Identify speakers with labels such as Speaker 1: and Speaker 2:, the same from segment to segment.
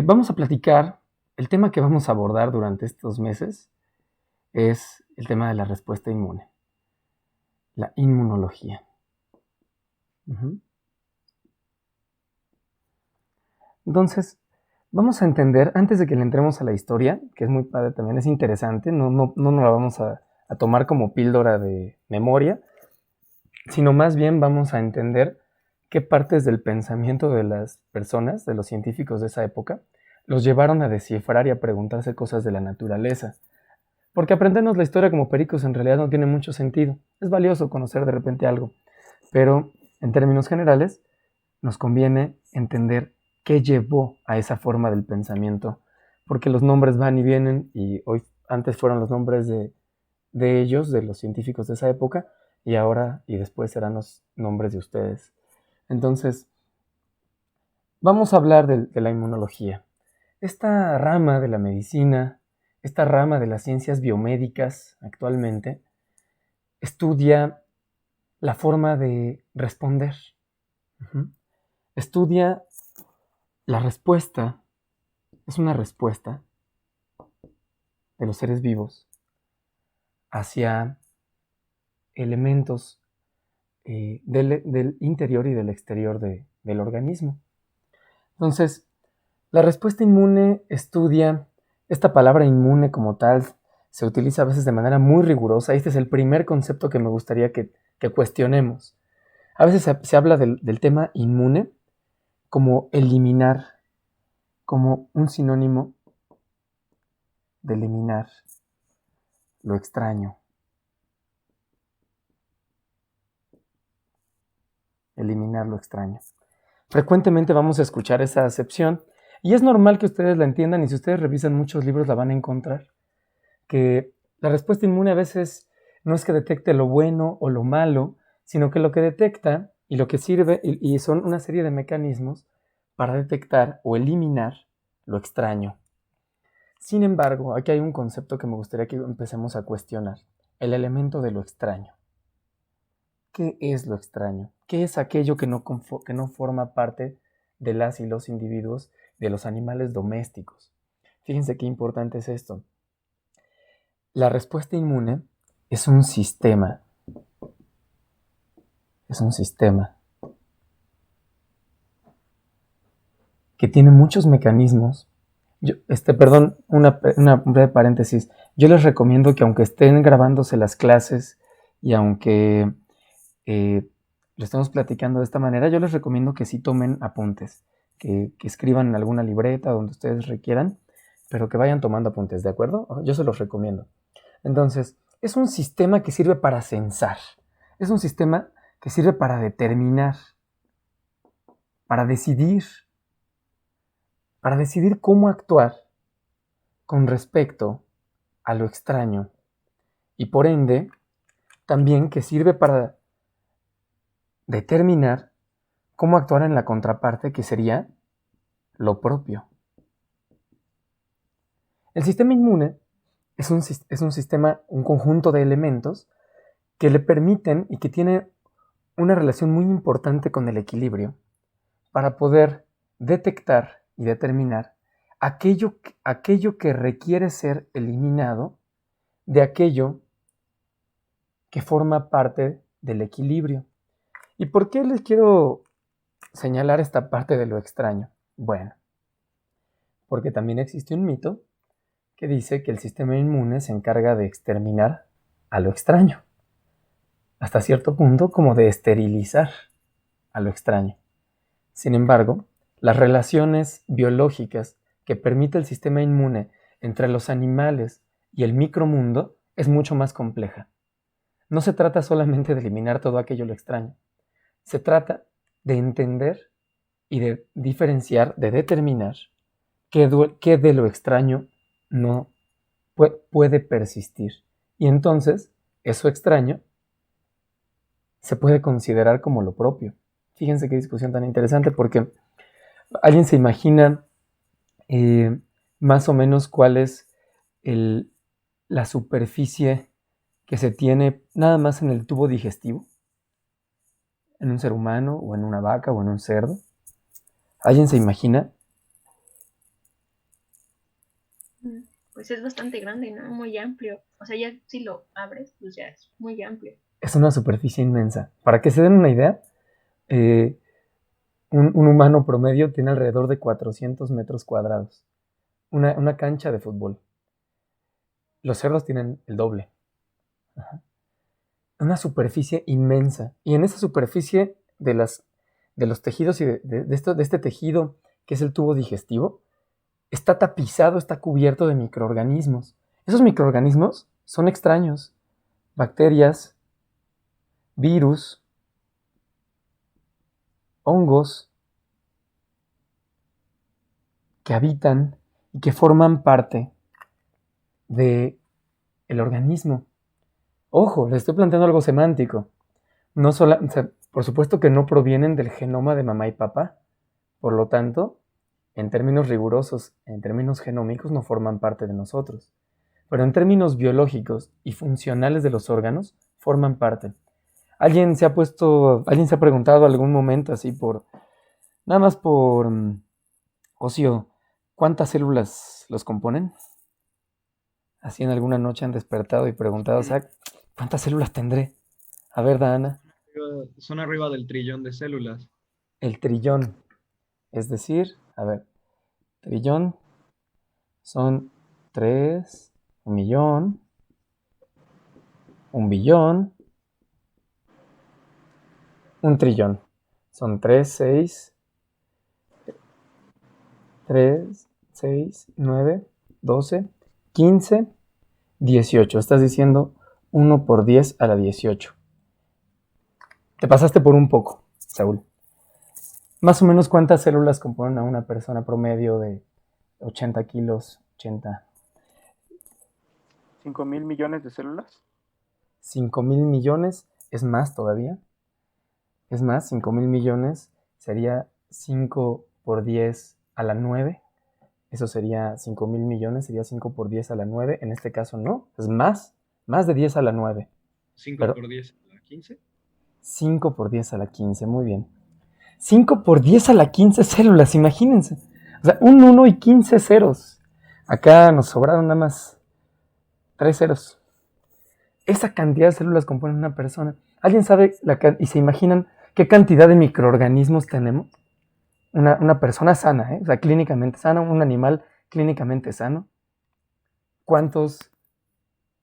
Speaker 1: Vamos a platicar, el tema que vamos a abordar durante estos meses es el tema de la respuesta inmune, la inmunología. Entonces, vamos a entender, antes de que le entremos a la historia, que es muy padre también, es interesante, no nos la vamos a tomar como píldora de memoria, sino más bien vamos a entender qué partes del pensamiento de las personas, de los científicos de esa época, los llevaron a descifrar y a preguntarse cosas de la naturaleza. Porque aprendernos la historia como pericos en realidad no tiene mucho sentido. Es valioso conocer de repente algo, pero en términos generales nos conviene entender qué llevó a esa forma del pensamiento, porque los nombres van y vienen y hoy antes fueron los nombres de ellos, de los científicos de esa época, y ahora y después serán los nombres de ustedes. Entonces, vamos a hablar de la inmunología. Esta rama de la medicina, esta rama de las ciencias biomédicas actualmente, estudia la forma de responder. Estudia la respuesta, es una respuesta de los seres vivos hacia elementos del interior y del exterior del organismo. Entonces, la respuesta inmune estudia, esta palabra inmune como tal se utiliza a veces de manera muy rigurosa. Este es el primer concepto que me gustaría que cuestionemos. A veces se habla del tema inmune como eliminar, como un sinónimo de eliminar lo extraño. Eliminar lo extraño. Frecuentemente vamos a escuchar esa acepción y es normal que ustedes la entiendan, y si ustedes revisan muchos libros la van a encontrar, que la respuesta inmune a veces no es que detecte lo bueno o lo malo, sino que lo que detecta y lo que sirve, y son una serie de mecanismos para detectar o eliminar lo extraño. Sin embargo, aquí hay un concepto que me gustaría que empecemos a cuestionar, el elemento de lo extraño. ¿Qué es lo extraño? ¿Qué es aquello que no forma parte de las y los individuos, de los animales domésticos? Fíjense qué importante es esto. La respuesta inmune es un sistema. Es un sistema que tiene muchos mecanismos. Una breve paréntesis. Yo les recomiendo que aunque estén grabándose las clases y aunque lo estamos platicando de esta manera, yo les recomiendo que sí tomen apuntes, que escriban en alguna libreta donde ustedes requieran, pero que vayan tomando apuntes, ¿de acuerdo? Yo se los recomiendo. Entonces, es un sistema que sirve para censar, es un sistema que sirve para determinar, para decidir cómo actuar con respecto a lo extraño, y por ende, también que sirve para determinar cómo actuar en la contraparte, que sería lo propio. El sistema inmune es un sistema, un conjunto de elementos que le permiten y que tiene una relación muy importante con el equilibrio para poder detectar y determinar aquello que requiere ser eliminado de aquello que forma parte del equilibrio. ¿Y por qué les quiero señalar esta parte de lo extraño? Bueno, porque también existe un mito que dice que el sistema inmune se encarga de exterminar a lo extraño, hasta cierto punto como de esterilizar a lo extraño. Sin embargo, las relaciones biológicas que permite el sistema inmune entre los animales y el micromundo es mucho más compleja. No se trata solamente de eliminar todo aquello lo extraño, se trata de entender y de diferenciar, de determinar qué de lo extraño no puede persistir. Y entonces, eso extraño se puede considerar como lo propio. Fíjense qué discusión tan interesante, porque alguien se imagina más o menos cuál es la superficie que se tiene nada más en el tubo digestivo, en un ser humano o en una vaca o en un cerdo. ¿Alguien se imagina
Speaker 2: pues es bastante grande, ¿no? Muy amplio. O sea, ya si lo abres, pues ya es muy amplio.
Speaker 1: Es una superficie inmensa. Para que se den una idea, eh, un humano promedio tiene alrededor de 400 metros cuadrados. Una cancha de fútbol. Los cerdos tienen el doble. Ajá. Una superficie inmensa. Y en esa superficie de los tejidos y de este tejido que es el tubo digestivo, está tapizado, está cubierto de microorganismos. Esos microorganismos son extraños. Bacterias, virus, hongos que habitan y que forman parte del organismo. Ojo, les estoy planteando algo semántico. No sola, o sea, por supuesto que no provienen del genoma de mamá y papá. Por lo tanto, en términos rigurosos, en términos genómicos, no forman parte de nosotros. Pero en términos biológicos y funcionales de los órganos, forman parte. Alguien se ha preguntado algún momento así nada más por ocio, ¿cuántas células los componen? Así en alguna noche han despertado y preguntado, o
Speaker 3: Mm,
Speaker 1: sea, ¿cuántas células tendré? A ver, Dana,
Speaker 3: Son arriba del trillón de células.
Speaker 1: el trillón. Es decir, a ver, trillón son 3, 1 millón, 1 billón, 1 trillón. Son 6, 9, 12, 15, 18. Estás diciendo 1 por 10 a la 18. Te pasaste por un poco, Saúl. Más o menos cuántas células componen a una persona promedio de 80 kilos, 80,
Speaker 4: 5.000 millones de células.
Speaker 1: 5.000 millones, es más todavía. Es más, 5.000 millones sería 5 por 10 a la 9. Eso sería 5.000 millones, sería 5 por 10 a la 9. En este caso no, es más de 10 a la 9.
Speaker 3: 5
Speaker 1: Pero
Speaker 3: por 10 a la 15.
Speaker 1: 5 por 10 a la 15, muy bien. 5 por 10 a la 15 células, imagínense. O sea, un 1 y 15 ceros. Acá nos sobraron nada más 3 ceros. Esa cantidad de células componen una persona. ¿Alguien sabe y se imaginan qué cantidad de microorganismos tenemos? Una persona sana, o sea, clínicamente sana, un animal clínicamente sano. ¿Cuántos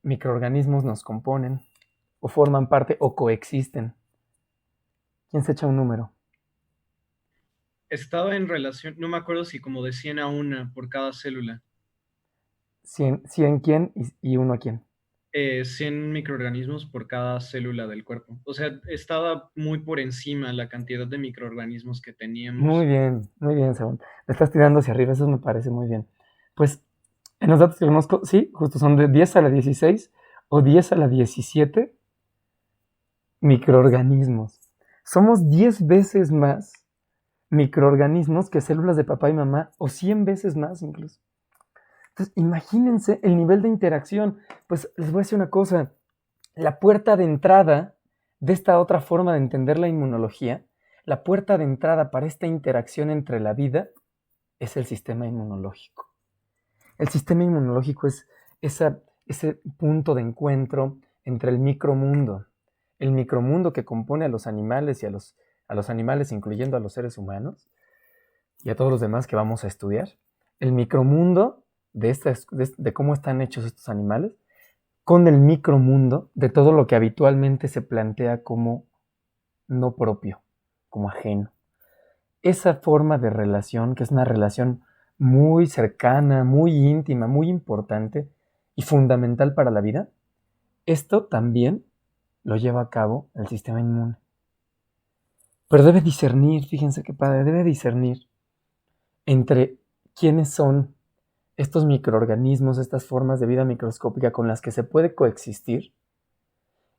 Speaker 1: microorganismos nos componen o forman parte o coexisten? ¿Quién se echa un número?
Speaker 3: Estaba en relación, no me acuerdo si como de 100 a 1 por cada célula.
Speaker 1: 100 quién y 1 a quién.
Speaker 3: 100 microorganismos por cada célula del cuerpo. O sea, estaba muy por encima la cantidad de microorganismos que teníamos.
Speaker 1: Muy bien, Saúl. Le estás tirando hacia arriba, eso me parece muy bien. Pues en los datos que conozco, sí, justo son de 10 a la 16 o 10 a la 17 microorganismos. Somos 10 veces más microorganismos que células de papá y mamá, o 100 veces más incluso. Entonces, imagínense el nivel de interacción. Pues les voy a decir una cosa, la puerta de entrada de esta otra forma de entender la inmunología, la puerta de entrada para esta interacción entre la vida es el sistema inmunológico. El sistema inmunológico es ese punto de encuentro entre el micromundo que compone a los animales y a los animales, incluyendo a los seres humanos y a todos los demás que vamos a estudiar, el micromundo de cómo están hechos estos animales, con el micromundo de todo lo que habitualmente se plantea como no propio, como ajeno. Esa forma de relación, que es una relación muy cercana, muy íntima, muy importante y fundamental para la vida, esto también lo lleva a cabo el sistema inmune. Pero debe discernir, fíjense qué padre, debe discernir entre quiénes son estos microorganismos, estas formas de vida microscópica con las que se puede coexistir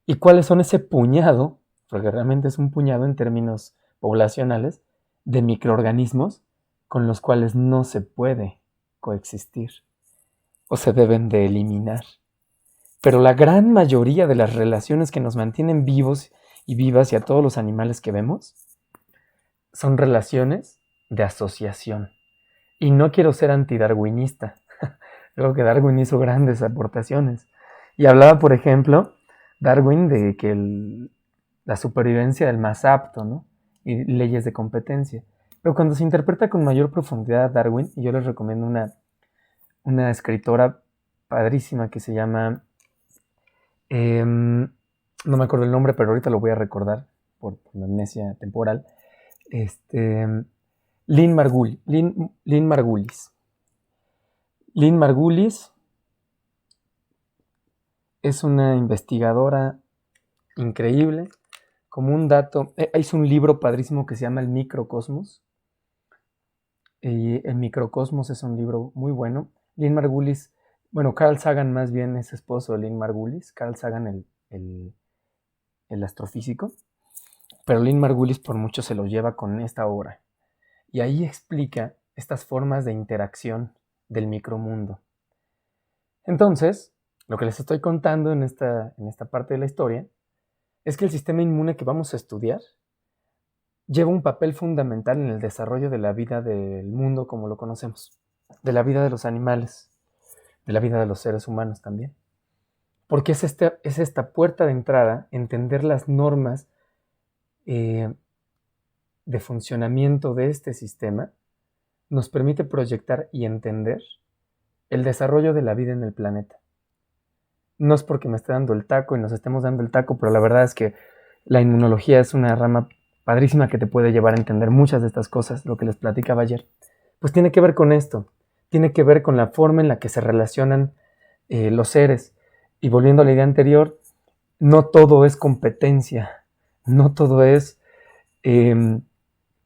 Speaker 1: y cuáles son ese puñado, porque realmente es un puñado en términos poblacionales, de microorganismos con los cuales no se puede coexistir o se deben de eliminar. Pero la gran mayoría de las relaciones que nos mantienen vivos y vivas y a todos los animales que vemos son relaciones de asociación. Y no quiero ser antidarwinista, Creo que Darwin hizo grandes aportaciones. Y hablaba, por ejemplo, Darwin de que la supervivencia del más apto, ¿no? Y leyes de competencia. Pero cuando se interpreta con mayor profundidad Darwin, y yo les recomiendo una escritora padrísima que se llama, no me acuerdo el nombre, pero ahorita lo voy a recordar por mi amnesia temporal, Lynn Margulis. Lynn Margulis es una investigadora increíble. Como un dato, hizo un libro padrísimo que se llama El Microcosmos. Y El Microcosmos es un libro muy bueno. Lynn Margulis, bueno, Carl Sagan más bien es esposo de Lynn Margulis. Carl Sagan, el astrofísico. Pero Lynn Margulis por mucho se lo lleva con esta obra. Y ahí explica estas formas de interacción del micromundo. Entonces, lo que les estoy contando en esta parte de la historia es que el sistema inmune que vamos a estudiar lleva un papel fundamental en el desarrollo de la vida del mundo como lo conocemos, de la vida de los animales, de la vida de los seres humanos también. Porque es esta puerta de entrada, entender las normas de funcionamiento de este sistema, nos permite proyectar y entender el desarrollo de la vida en el planeta. No es porque me esté dando el taco y nos estemos dando el taco, pero la verdad es que la inmunología es una rama padrísima que te puede llevar a entender muchas de estas cosas, lo que les platicaba ayer. Pues tiene que ver con esto, tiene que ver con la forma en la que se relacionan los seres. Y volviendo a la idea anterior, no todo es competencia, no todo es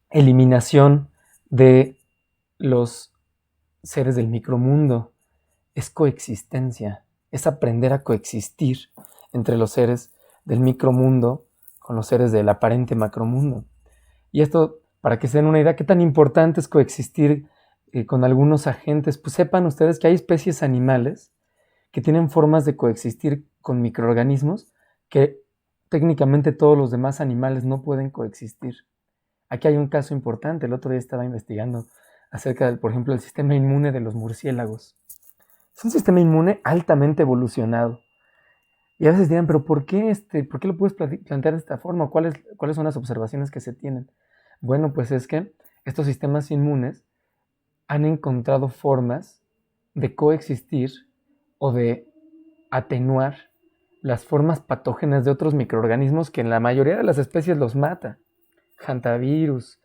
Speaker 1: eliminación de los seres del micromundo, es coexistencia, es aprender a coexistir entre los seres del micromundo con los seres del aparente macromundo. Y esto, para que se den una idea, qué tan importante es coexistir con algunos agentes, pues sepan ustedes que hay especies animales que tienen formas de coexistir con microorganismos que técnicamente todos los demás animales no pueden coexistir. Aquí hay un caso importante, el otro día estaba investigando acerca del, por ejemplo, el sistema inmune de los murciélagos. Es un sistema inmune altamente evolucionado. Y a veces dirán, pero ¿por qué lo puedes plantear de esta forma? ¿Cuáles son las observaciones que se tienen? Bueno, pues es que estos sistemas inmunes han encontrado formas de coexistir o de atenuar las formas patógenas de otros microorganismos que en la mayoría de las especies los mata. Hantavirus,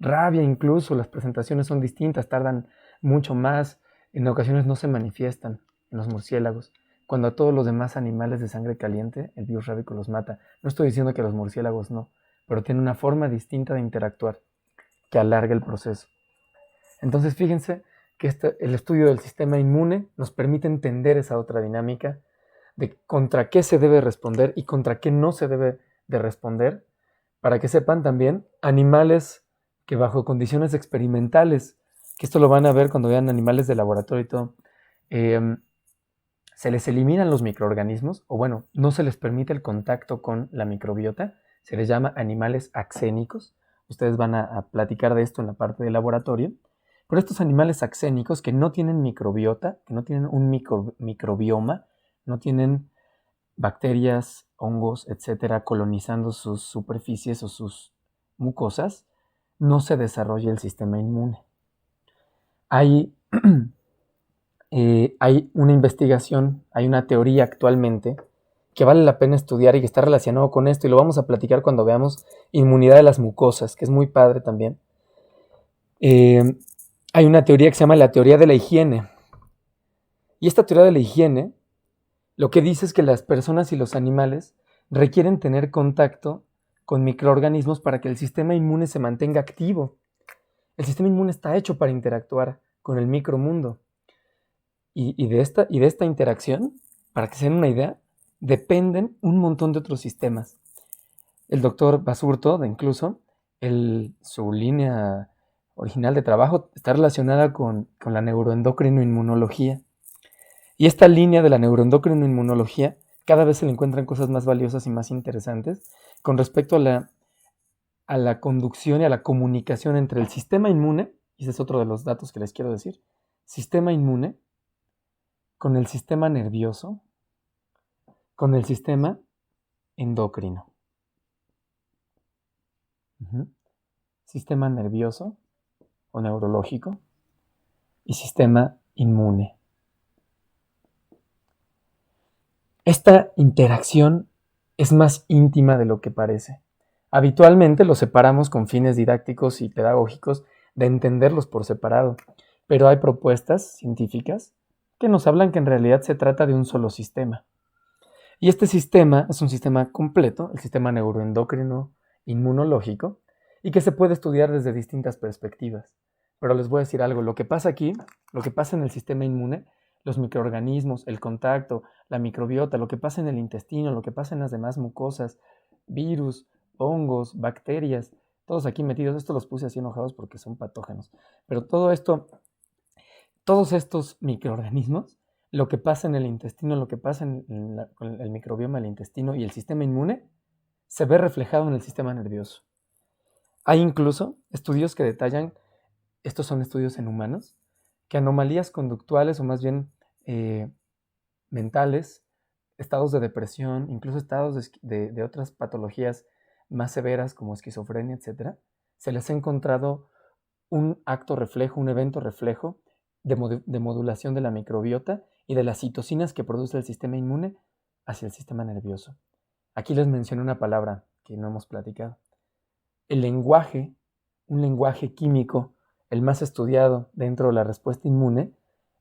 Speaker 1: rabia incluso, las presentaciones son distintas, tardan mucho más, en ocasiones no se manifiestan en los murciélagos. Cuando a todos los demás animales de sangre caliente el virus rábico los mata. No estoy diciendo que los murciélagos no, pero tienen una forma distinta de interactuar que alarga el proceso. Entonces fíjense que el estudio del sistema inmune nos permite entender esa otra dinámica de contra qué se debe responder y contra qué no se debe de responder, para que sepan también animales que bajo condiciones experimentales, que esto lo van a ver cuando vean animales de laboratorio y todo, se les eliminan los microorganismos, o bueno, no se les permite el contacto con la microbiota, se les llama animales axénicos. Ustedes van a platicar de esto en la parte del laboratorio. Pero estos animales axénicos que no tienen microbiota, que no tienen un microbioma, no tienen bacterias, hongos, etcétera, colonizando sus superficies o sus mucosas, no se desarrolla el sistema inmune. Hay una investigación, hay una teoría actualmente que vale la pena estudiar y que está relacionado con esto, y lo vamos a platicar cuando veamos inmunidad de las mucosas, que es muy padre también. Hay una teoría que se llama la teoría de la higiene. Y esta teoría de la higiene lo que dice es que las personas y los animales requieren tener contacto con microorganismos para que el sistema inmune se mantenga activo. El sistema inmune está hecho para interactuar con el micromundo. Y de esta interacción, para que se den una idea, dependen un montón de otros sistemas. El doctor Basurto, incluso, su línea original de trabajo está relacionada con la neuroendocrino-inmunología. Y esta línea de la neuroendocrino-inmunología cada vez se le encuentran cosas más valiosas y más interesantes con respecto a la conducción y a la comunicación entre el sistema inmune, y ese es otro de los datos que les quiero decir, sistema inmune con el sistema nervioso, con el sistema endocrino. Sistema nervioso o neurológico y sistema inmune. Esta interacción es más íntima de lo que parece. Habitualmente los separamos con fines didácticos y pedagógicos de entenderlos por separado, pero hay propuestas científicas que nos hablan que en realidad se trata de un solo sistema. Y este sistema es un sistema completo, el sistema neuroendocrino inmunológico, y que se puede estudiar desde distintas perspectivas. Pero les voy a decir algo, lo que pasa aquí, lo que pasa en el sistema inmune, los microorganismos, el contacto, la microbiota, lo que pasa en el intestino, lo que pasa en las demás mucosas, virus, hongos, bacterias, todos aquí metidos, esto los puse así enojados porque son patógenos, pero todo esto, todos estos microorganismos, lo que pasa en el intestino, lo que pasa en el microbioma del intestino y el sistema inmune, se ve reflejado en el sistema nervioso. Hay incluso estudios que detallan, estos son estudios en humanos, que anomalías conductuales o más bien mentales, estados de depresión, incluso estados de otras patologías más severas como esquizofrenia, etc., se les ha encontrado un acto reflejo, un evento reflejo de modulación de la microbiota y de las citocinas que produce el sistema inmune hacia el sistema nervioso. Aquí les mencioné una palabra que no hemos platicado. El lenguaje, un lenguaje químico, el más estudiado dentro de la respuesta inmune,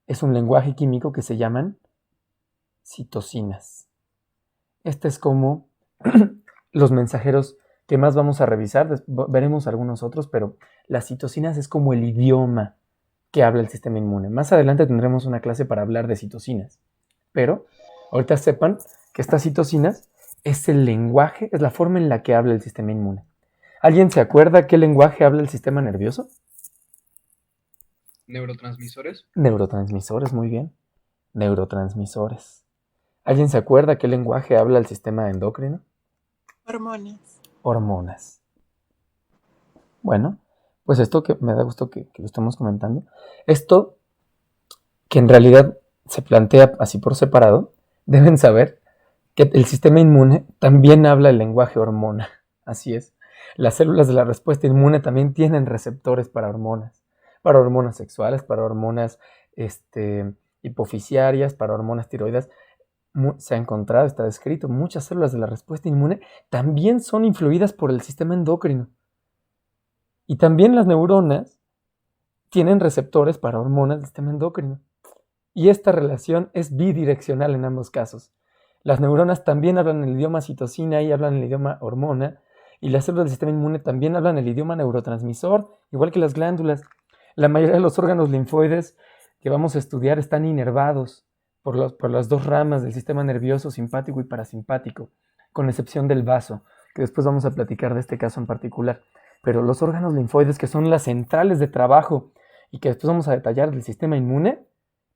Speaker 1: es un lenguaje químico que se llaman citocinas. Este es como los mensajeros que más vamos a revisar, veremos algunos otros, pero las citocinas es como el idioma que habla el sistema inmune. Más adelante tendremos una clase para hablar de citocinas, pero ahorita sepan que estas citocinas es el lenguaje, es la forma en la que habla el sistema inmune. ¿Alguien se acuerda qué lenguaje habla el sistema nervioso?
Speaker 3: ¿Neurotransmisores?
Speaker 1: Neurotransmisores, muy bien. Neurotransmisores. ¿Alguien se acuerda qué lenguaje habla el sistema endocrino?
Speaker 4: Hormonas.
Speaker 1: Hormonas. Bueno, pues esto que me da gusto que lo estemos comentando. Esto que en realidad se plantea así por separado, deben saber que el sistema inmune también habla el lenguaje hormona. Así es. Las células de la respuesta inmune también tienen receptores para hormonas sexuales, para hormonas hipofisiarias, para hormonas tiroides. Se ha encontrado, está descrito, muchas células de la respuesta inmune también son influidas por el sistema endocrino. Y también las neuronas tienen receptores para hormonas del sistema endocrino. Y esta relación es bidireccional en ambos casos. Las neuronas también hablan el idioma citocina y hablan el idioma hormona, y las células del sistema inmune también hablan el idioma neurotransmisor, igual que las glándulas. La mayoría de los órganos linfoides que vamos a estudiar están inervados por las dos ramas del sistema nervioso simpático y parasimpático, con excepción del vaso, que después vamos a platicar de este caso en particular. Pero los órganos linfoides, que son las centrales de trabajo y que después vamos a detallar del sistema inmune,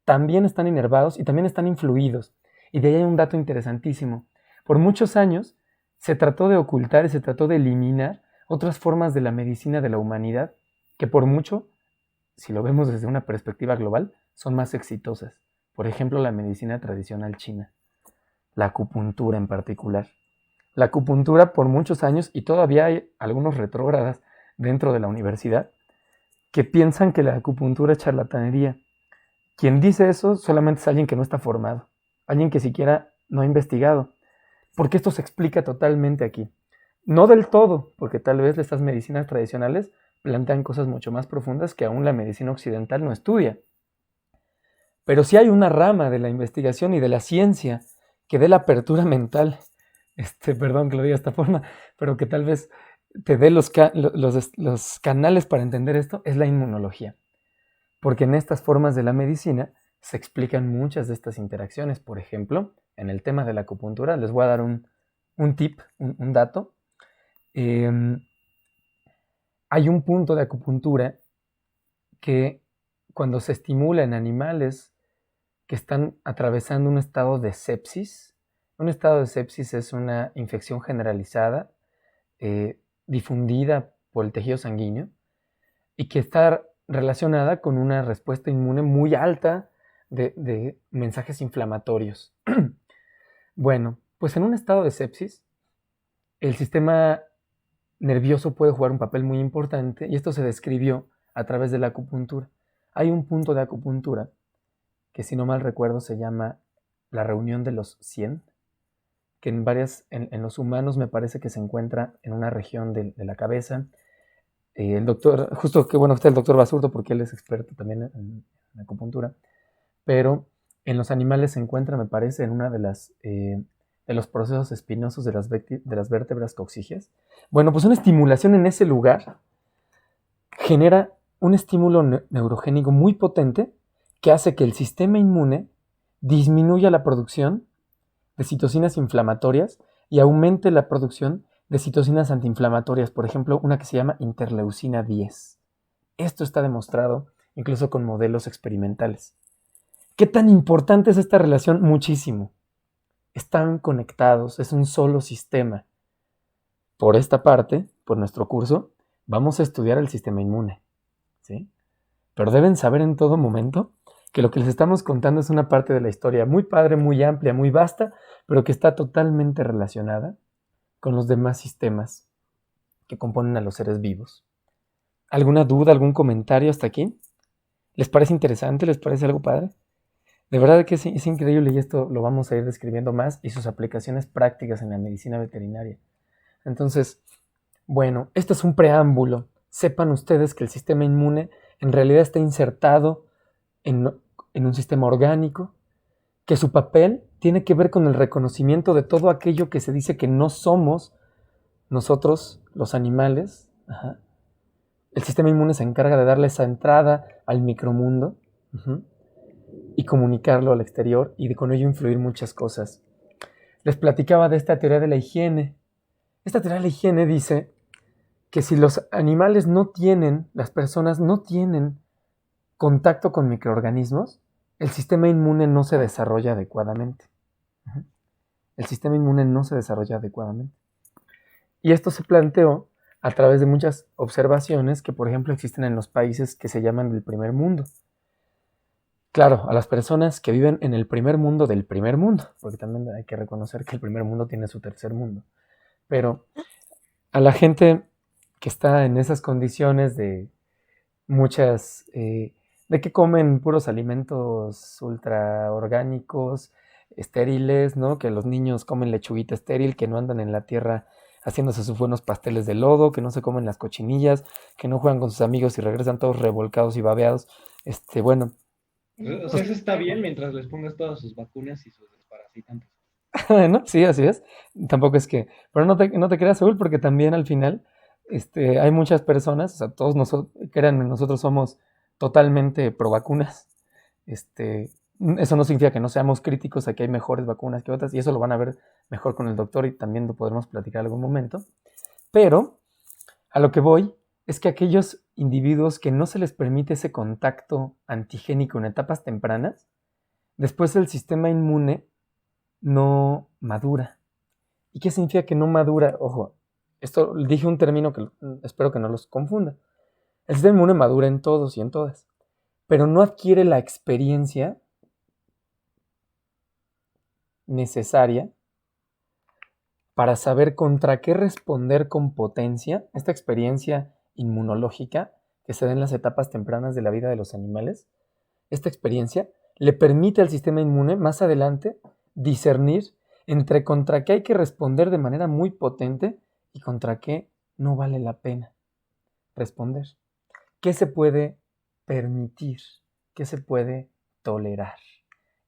Speaker 1: también están inervados y también están influidos. Y de ahí hay un dato interesantísimo. Por muchos años se trató de ocultar y se trató de eliminar otras formas de la medicina de la humanidad que por mucho, si lo vemos desde una perspectiva global, son más exitosas. Por ejemplo, la medicina tradicional china, la acupuntura en particular. La acupuntura por muchos años, y todavía hay algunos retrógradas dentro de la universidad, que piensan que la acupuntura es charlatanería. Quien dice eso solamente es alguien que no está formado, alguien que siquiera no ha investigado, porque esto se explica totalmente aquí. No del todo, porque tal vez estas medicinas tradicionales plantean cosas mucho más profundas que aún la medicina occidental no estudia. Pero sí hay una rama de la investigación y de la ciencia que dé la apertura mental, perdón que lo diga de esta forma, pero que tal vez te dé los canales para entender esto, es la inmunología. Porque en estas formas de la medicina se explican muchas de estas interacciones. Por ejemplo, en el tema de la acupuntura, les voy a dar un tip, un dato. Hay un punto de acupuntura que cuando se estimula en animales que están atravesando un estado de sepsis es una infección generalizada, difundida por el tejido sanguíneo y que está relacionada con una respuesta inmune muy alta de mensajes inflamatorios. Bueno, pues en un estado de sepsis, el sistema nervioso puede jugar un papel muy importante y esto se describió a través de la acupuntura. Hay un punto de acupuntura que, si no mal recuerdo, se llama la reunión de los 100, que en los humanos me parece que se encuentra en una región de la cabeza. El doctor, justo que bueno está el doctor Basurto porque él es experto también en acupuntura, pero en los animales se encuentra, me parece, en una de los procesos espinosos de las vértebras coxígeas. Bueno, pues una estimulación en ese lugar genera un estímulo neurogénico muy potente que hace que el sistema inmune disminuya la producción de citocinas inflamatorias y aumente la producción de citocinas antiinflamatorias, por ejemplo, una que se llama interleucina 10. Esto está demostrado incluso con modelos experimentales. ¿Qué tan importante es esta relación? Muchísimo. Están conectados, es un solo sistema. Por esta parte, por nuestro curso, vamos a estudiar el sistema inmune, ¿sí? Pero deben saber en todo momento que lo que les estamos contando es una parte de la historia muy padre, muy amplia, muy vasta, pero que está totalmente relacionada con los demás sistemas que componen a los seres vivos. ¿Alguna duda, algún comentario hasta aquí? ¿Les parece interesante? ¿Les parece algo padre? De verdad que es increíble y esto lo vamos a ir describiendo más y sus aplicaciones prácticas en la medicina veterinaria. Entonces, bueno, esto es un preámbulo. Sepan ustedes que el sistema inmune en realidad está insertado en un sistema orgánico, que su papel tiene que ver con el reconocimiento de todo aquello que se dice que no somos nosotros, los animales. Ajá. El sistema inmune se encarga de darle esa entrada al micromundo y comunicarlo al exterior y con ello influir muchas cosas. Les platicaba de esta teoría de la higiene. Esta teoría de la higiene dice que si los animales no tienen, las personas no tienen contacto con microorganismos, el sistema inmune no se desarrolla adecuadamente. El sistema inmune no se desarrolla adecuadamente. Y esto se planteó a través de muchas observaciones que, por ejemplo, existen en los países que se llaman del primer mundo. Claro, a las personas que viven en el primer mundo del primer mundo, porque también hay que reconocer que el primer mundo tiene su tercer mundo. Pero a la gente que está en esas condiciones de muchas, de que comen puros alimentos ultra orgánicos, estériles, ¿no? Que los niños comen lechuguita estéril, que no andan en la tierra haciéndose sus buenos pasteles de lodo, que no se comen las cochinillas, que no juegan con sus amigos y regresan todos revolcados y babeados. Bueno.
Speaker 3: O sea, eso está bien mientras les pongas todas sus vacunas y sus desparasitantes.
Speaker 1: ¿No? Sí, así es. Tampoco es que... Pero no te creas, Saúl, porque también al final hay muchas personas, o sea, todos nosotros, créanme, nosotros somos totalmente pro vacunas. Eso no significa que no seamos críticos a que hay mejores vacunas que otras, y eso lo van a ver mejor con el doctor y también lo podremos platicar en algún momento. Pero a lo que voy es que aquellos individuos que no se les permite ese contacto antigénico en etapas tempranas, después el sistema inmune no madura. ¿Y qué significa que no madura? Ojo, esto dije un término que espero que no los confunda. El sistema inmune madura en todos y en todas, pero no adquiere la experiencia necesaria para saber contra qué responder con potencia. Esta experiencia inmunológica que se da en las etapas tempranas de la vida de los animales, esta experiencia le permite al sistema inmune más adelante discernir entre contra qué hay que responder de manera muy potente y contra qué no vale la pena responder. ¿Qué se puede permitir? ¿Qué se puede tolerar?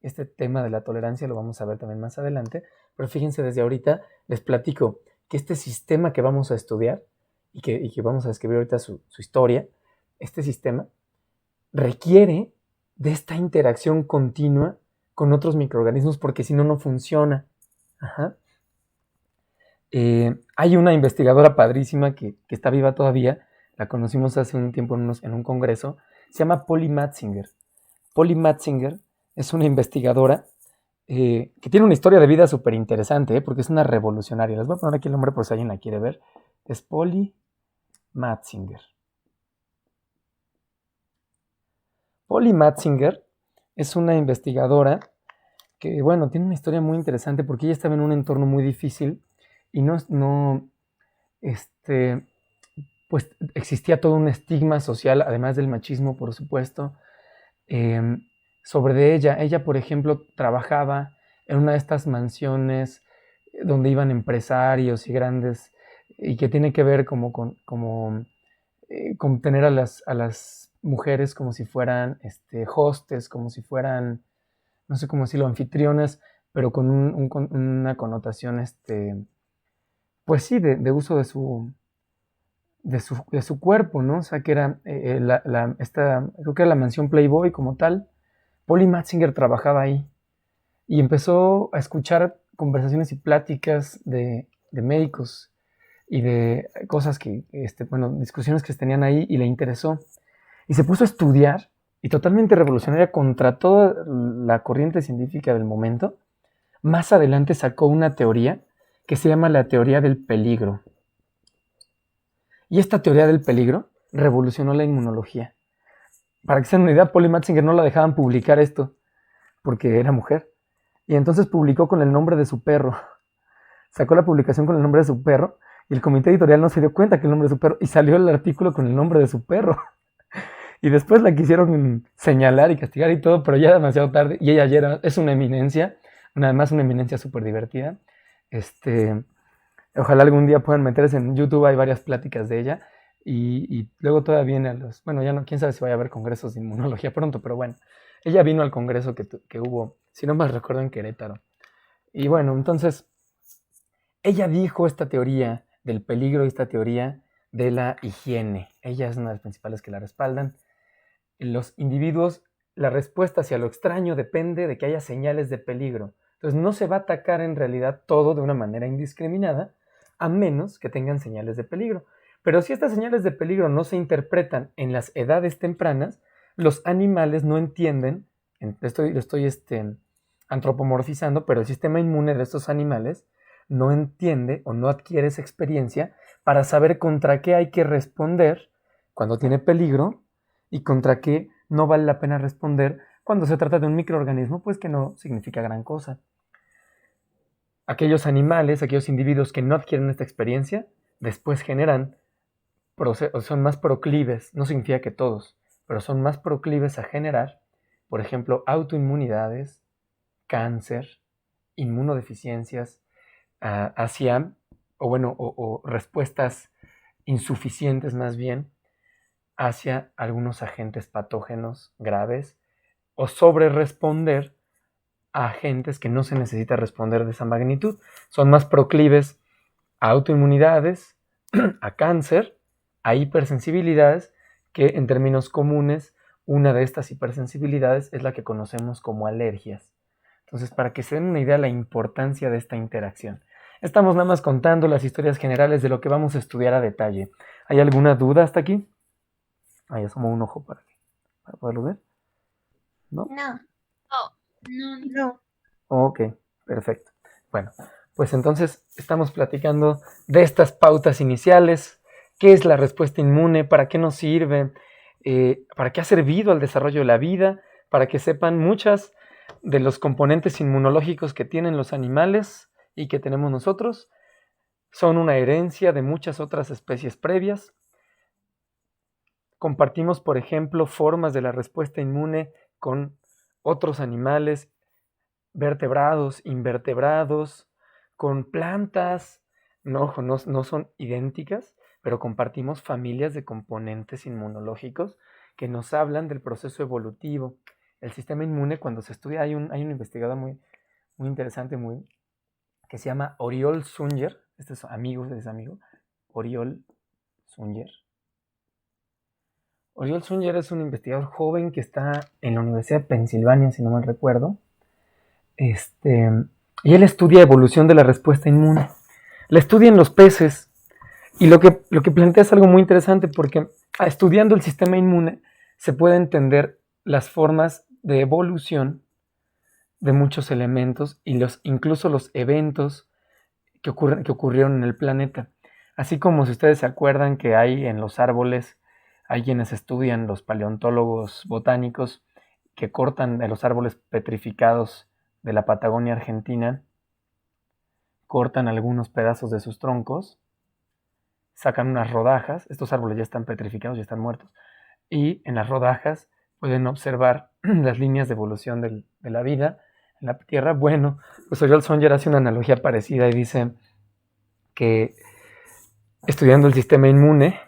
Speaker 1: Este tema de la tolerancia lo vamos a ver también más adelante, pero fíjense, desde ahorita les platico que este sistema que vamos a estudiar y que vamos a describir ahorita su historia, este sistema requiere de esta interacción continua con otros microorganismos porque si no, no funciona. Ajá. Hay una investigadora padrísima que está viva todavía, la conocimos hace un tiempo en un congreso, se llama Polly Matzinger. Polly Matzinger es una investigadora que tiene una historia de vida súper interesante, porque es una revolucionaria. Les voy a poner aquí el nombre por si alguien la quiere ver. Es Polly Matzinger. Polly Matzinger es una investigadora que, bueno, tiene una historia muy interesante porque ella estaba en un entorno muy difícil y pues existía todo un estigma social, además del machismo, por supuesto, sobre de ella. Ella, por ejemplo, trabajaba en una de estas mansiones donde iban empresarios y grandes, y que tiene que ver con tener a las mujeres como si fueran hostes, como si fueran, no sé cómo decirlo, anfitriones, pero con una connotación, pues sí, de uso de su cuerpo, ¿no? O sea, que era creo que era la mansión Playboy como tal. Polly Matzinger trabajaba ahí y empezó a escuchar conversaciones y pláticas de médicos y de cosas discusiones que se tenían ahí, y le interesó. Y se puso a estudiar, y totalmente revolucionaria contra toda la corriente científica del momento. Más adelante sacó una teoría que se llama la teoría del peligro. Y esta teoría del peligro revolucionó la inmunología. Para que se den una idea, Polly Matzinger no la dejaban publicar esto porque era mujer. Y entonces publicó con el nombre de su perro. Sacó la publicación con el nombre de su perro, y el comité editorial no se dio cuenta que el nombre de su perro, y salió el artículo con el nombre de su perro. Y después la quisieron señalar y castigar y todo, pero ya demasiado tarde. Y ella es una eminencia, además una eminencia súper divertida. Ojalá algún día puedan meterse en YouTube, hay varias pláticas de ella. Y luego todavía viene bueno, ya no, quién sabe si vaya a haber congresos de inmunología pronto, pero bueno, ella vino al congreso que hubo, si no mal recuerdo, en Querétaro. Y bueno, entonces, ella dijo esta teoría del peligro y esta teoría de la higiene. Ella es una de las principales que la respaldan. En los individuos, la respuesta hacia lo extraño depende de que haya señales de peligro. Entonces, no se va a atacar en realidad todo de una manera indiscriminada, a menos que tengan señales de peligro. Pero si estas señales de peligro no se interpretan en las edades tempranas, los animales no entienden, lo estoy antropomorfizando, pero el sistema inmune de estos animales no entiende o no adquiere esa experiencia para saber contra qué hay que responder cuando tiene peligro y contra qué no vale la pena responder cuando se trata de un microorganismo, pues que no significa gran cosa. Aquellos animales, aquellos individuos que no adquieren esta experiencia, después son más proclives, no significa que todos, pero son más proclives a generar, por ejemplo, autoinmunidades, cáncer, inmunodeficiencias, o respuestas insuficientes más bien hacia algunos agentes patógenos graves, o sobre responder a agentes que no se necesita responder de esa magnitud. Son más proclives a autoinmunidades, a cáncer, a hipersensibilidades, que en términos comunes, una de estas hipersensibilidades es la que conocemos como alergias. Entonces, para que se den una idea de la importancia de esta interacción. Estamos nada más contando las historias generales de lo que vamos a estudiar a detalle. ¿Hay alguna duda hasta aquí? Ahí asomo un ojo para poderlo ver. ¿No?
Speaker 4: No.
Speaker 2: No.
Speaker 1: Ok, perfecto. Bueno, pues entonces estamos platicando de estas pautas iniciales. ¿Qué es la respuesta inmune? ¿Para qué nos sirve? ¿Para qué ha servido al desarrollo de la vida? Para que sepan muchas de los componentes inmunológicos que tienen los animales y que tenemos nosotros. Son una herencia de muchas otras especies previas. Compartimos, por ejemplo, formas de la respuesta inmune con otros animales, vertebrados, invertebrados, con plantas. No son idénticas, pero compartimos familias de componentes inmunológicos que nos hablan del proceso evolutivo. El sistema inmune, cuando se estudia, hay un investigador muy interesante, que se llama Oriol Sunger. Este es amigo, Oriol Sunger. Oriol Sunger es un investigador joven que está en la Universidad de Pensilvania, si no mal recuerdo. Y él estudia evolución de la respuesta inmune. La estudia en los peces. Y lo que plantea es algo muy interesante, porque estudiando el sistema inmune se puede entender las formas de evolución de muchos elementos y incluso los eventos que ocurrieron en el planeta. Así como, si ustedes se acuerdan, que hay en los árboles, hay quienes estudian, los paleontólogos botánicos, que cortan de los árboles petrificados de la Patagonia Argentina, cortan algunos pedazos de sus troncos, sacan unas rodajas, estos árboles ya están petrificados, ya están muertos, y en las rodajas pueden observar las líneas de evolución de la vida en la Tierra. Bueno, pues Oriol Songer hace una analogía parecida y dice que estudiando el sistema inmune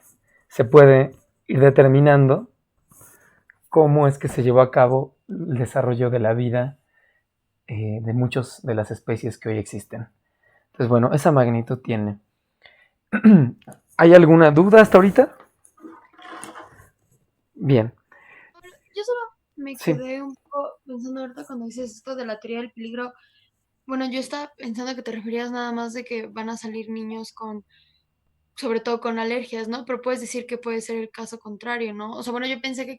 Speaker 1: se puede ir determinando cómo es que se llevó a cabo el desarrollo de la vida de muchas de las especies que hoy existen. Entonces, bueno, esa magnitud tiene. ¿Hay alguna duda hasta ahorita? Bien.
Speaker 5: Yo solo me
Speaker 1: Sí.
Speaker 5: quedé un poco pensando ahorita cuando dices esto de la teoría del peligro. Bueno, yo estaba pensando que te referías nada más de que van a salir niños sobre todo con alergias, ¿no? Pero puedes decir que puede ser el caso contrario, ¿no? O sea, bueno, yo pensé que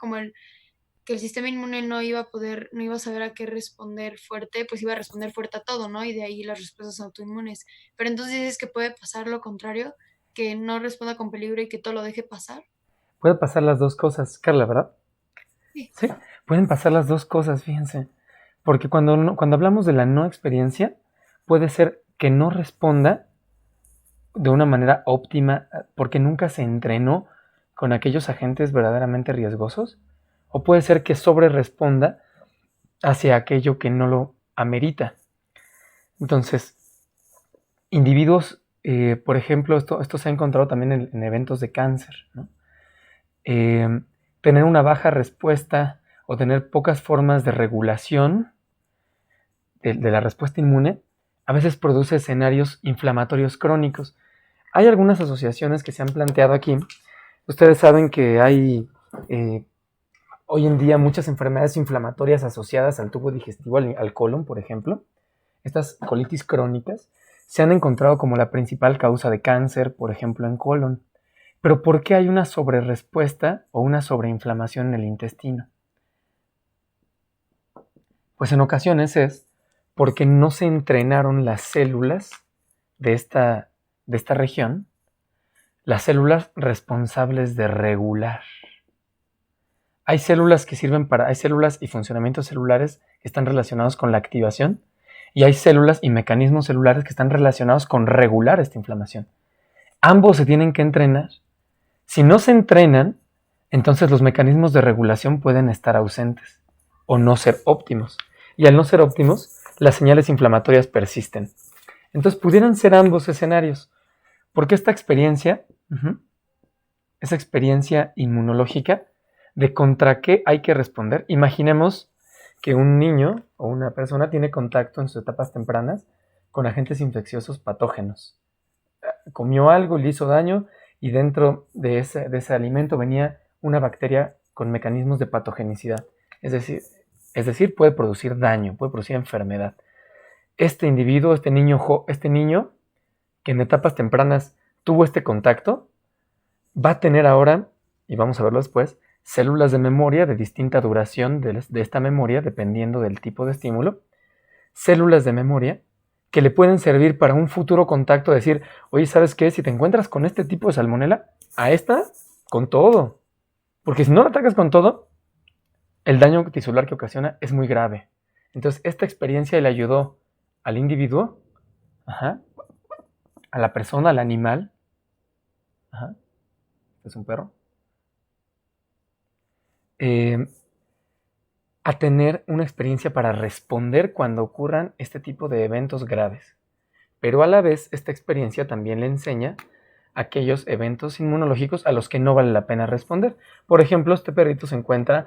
Speaker 5: que el sistema inmune no iba a saber a qué responder fuerte, pues iba a responder fuerte a todo, ¿no? Y de ahí las respuestas autoinmunes. Pero entonces dices que puede pasar lo contrario, que no responda con peligro y que todo lo deje pasar.
Speaker 1: Puede pasar las dos cosas, Carla, ¿verdad?
Speaker 5: Sí.
Speaker 1: Sí, pueden pasar las dos cosas, fíjense. Porque cuando hablamos de la no experiencia, puede ser que no responda de una manera óptima porque nunca se entrenó con aquellos agentes verdaderamente riesgosos, o puede ser que sobre responda hacia aquello que no lo amerita. Entonces, individuos, por ejemplo, esto se ha encontrado también en eventos de cáncer, ¿no? Tener una baja respuesta o tener pocas formas de regulación de la respuesta inmune a veces produce escenarios inflamatorios crónicos. Hay algunas asociaciones que se han planteado aquí. Ustedes saben que hay hoy en día muchas enfermedades inflamatorias asociadas al tubo digestivo, al colon, por ejemplo. Estas colitis crónicas se han encontrado como la principal causa de cáncer, por ejemplo, en colon. Pero ¿por qué hay una sobrerespuesta o una sobreinflamación en el intestino? Pues en ocasiones es porque no se entrenaron las células de esta región, las células responsables de regular. Hay células hay células y funcionamientos celulares que están relacionados con la activación y hay células y mecanismos celulares que están relacionados con regular esta inflamación. Ambos se tienen que entrenar. Si no se entrenan, entonces los mecanismos de regulación pueden estar ausentes o no ser óptimos. Y al no ser óptimos, las señales inflamatorias persisten. Entonces pudieran ser ambos escenarios. Porque esta experiencia, esa experiencia inmunológica de contra qué hay que responder. Imaginemos que un niño o una persona tiene contacto en sus etapas tempranas con agentes infecciosos patógenos. Comió algo, le hizo daño y dentro de ese alimento venía una bacteria con mecanismos de patogenicidad. Es decir, puede producir daño, puede producir enfermedad. Este individuo, este niño que en etapas tempranas tuvo este contacto, va a tener ahora, y vamos a verlo después, células de memoria de distinta duración de esta memoria, dependiendo del tipo de estímulo, células de memoria que le pueden servir para un futuro contacto, decir, oye, ¿sabes qué? Si te encuentras con este tipo de salmonela, a esta, con todo. Porque si no la atacas con todo, el daño tisular que ocasiona es muy grave. Entonces, esta experiencia le ayudó al individuo, a la persona, al animal, es un perro, a tener una experiencia para responder cuando ocurran este tipo de eventos graves. Pero a la vez, esta experiencia también le enseña aquellos eventos inmunológicos a los que no vale la pena responder. Por ejemplo, este perrito se encuentra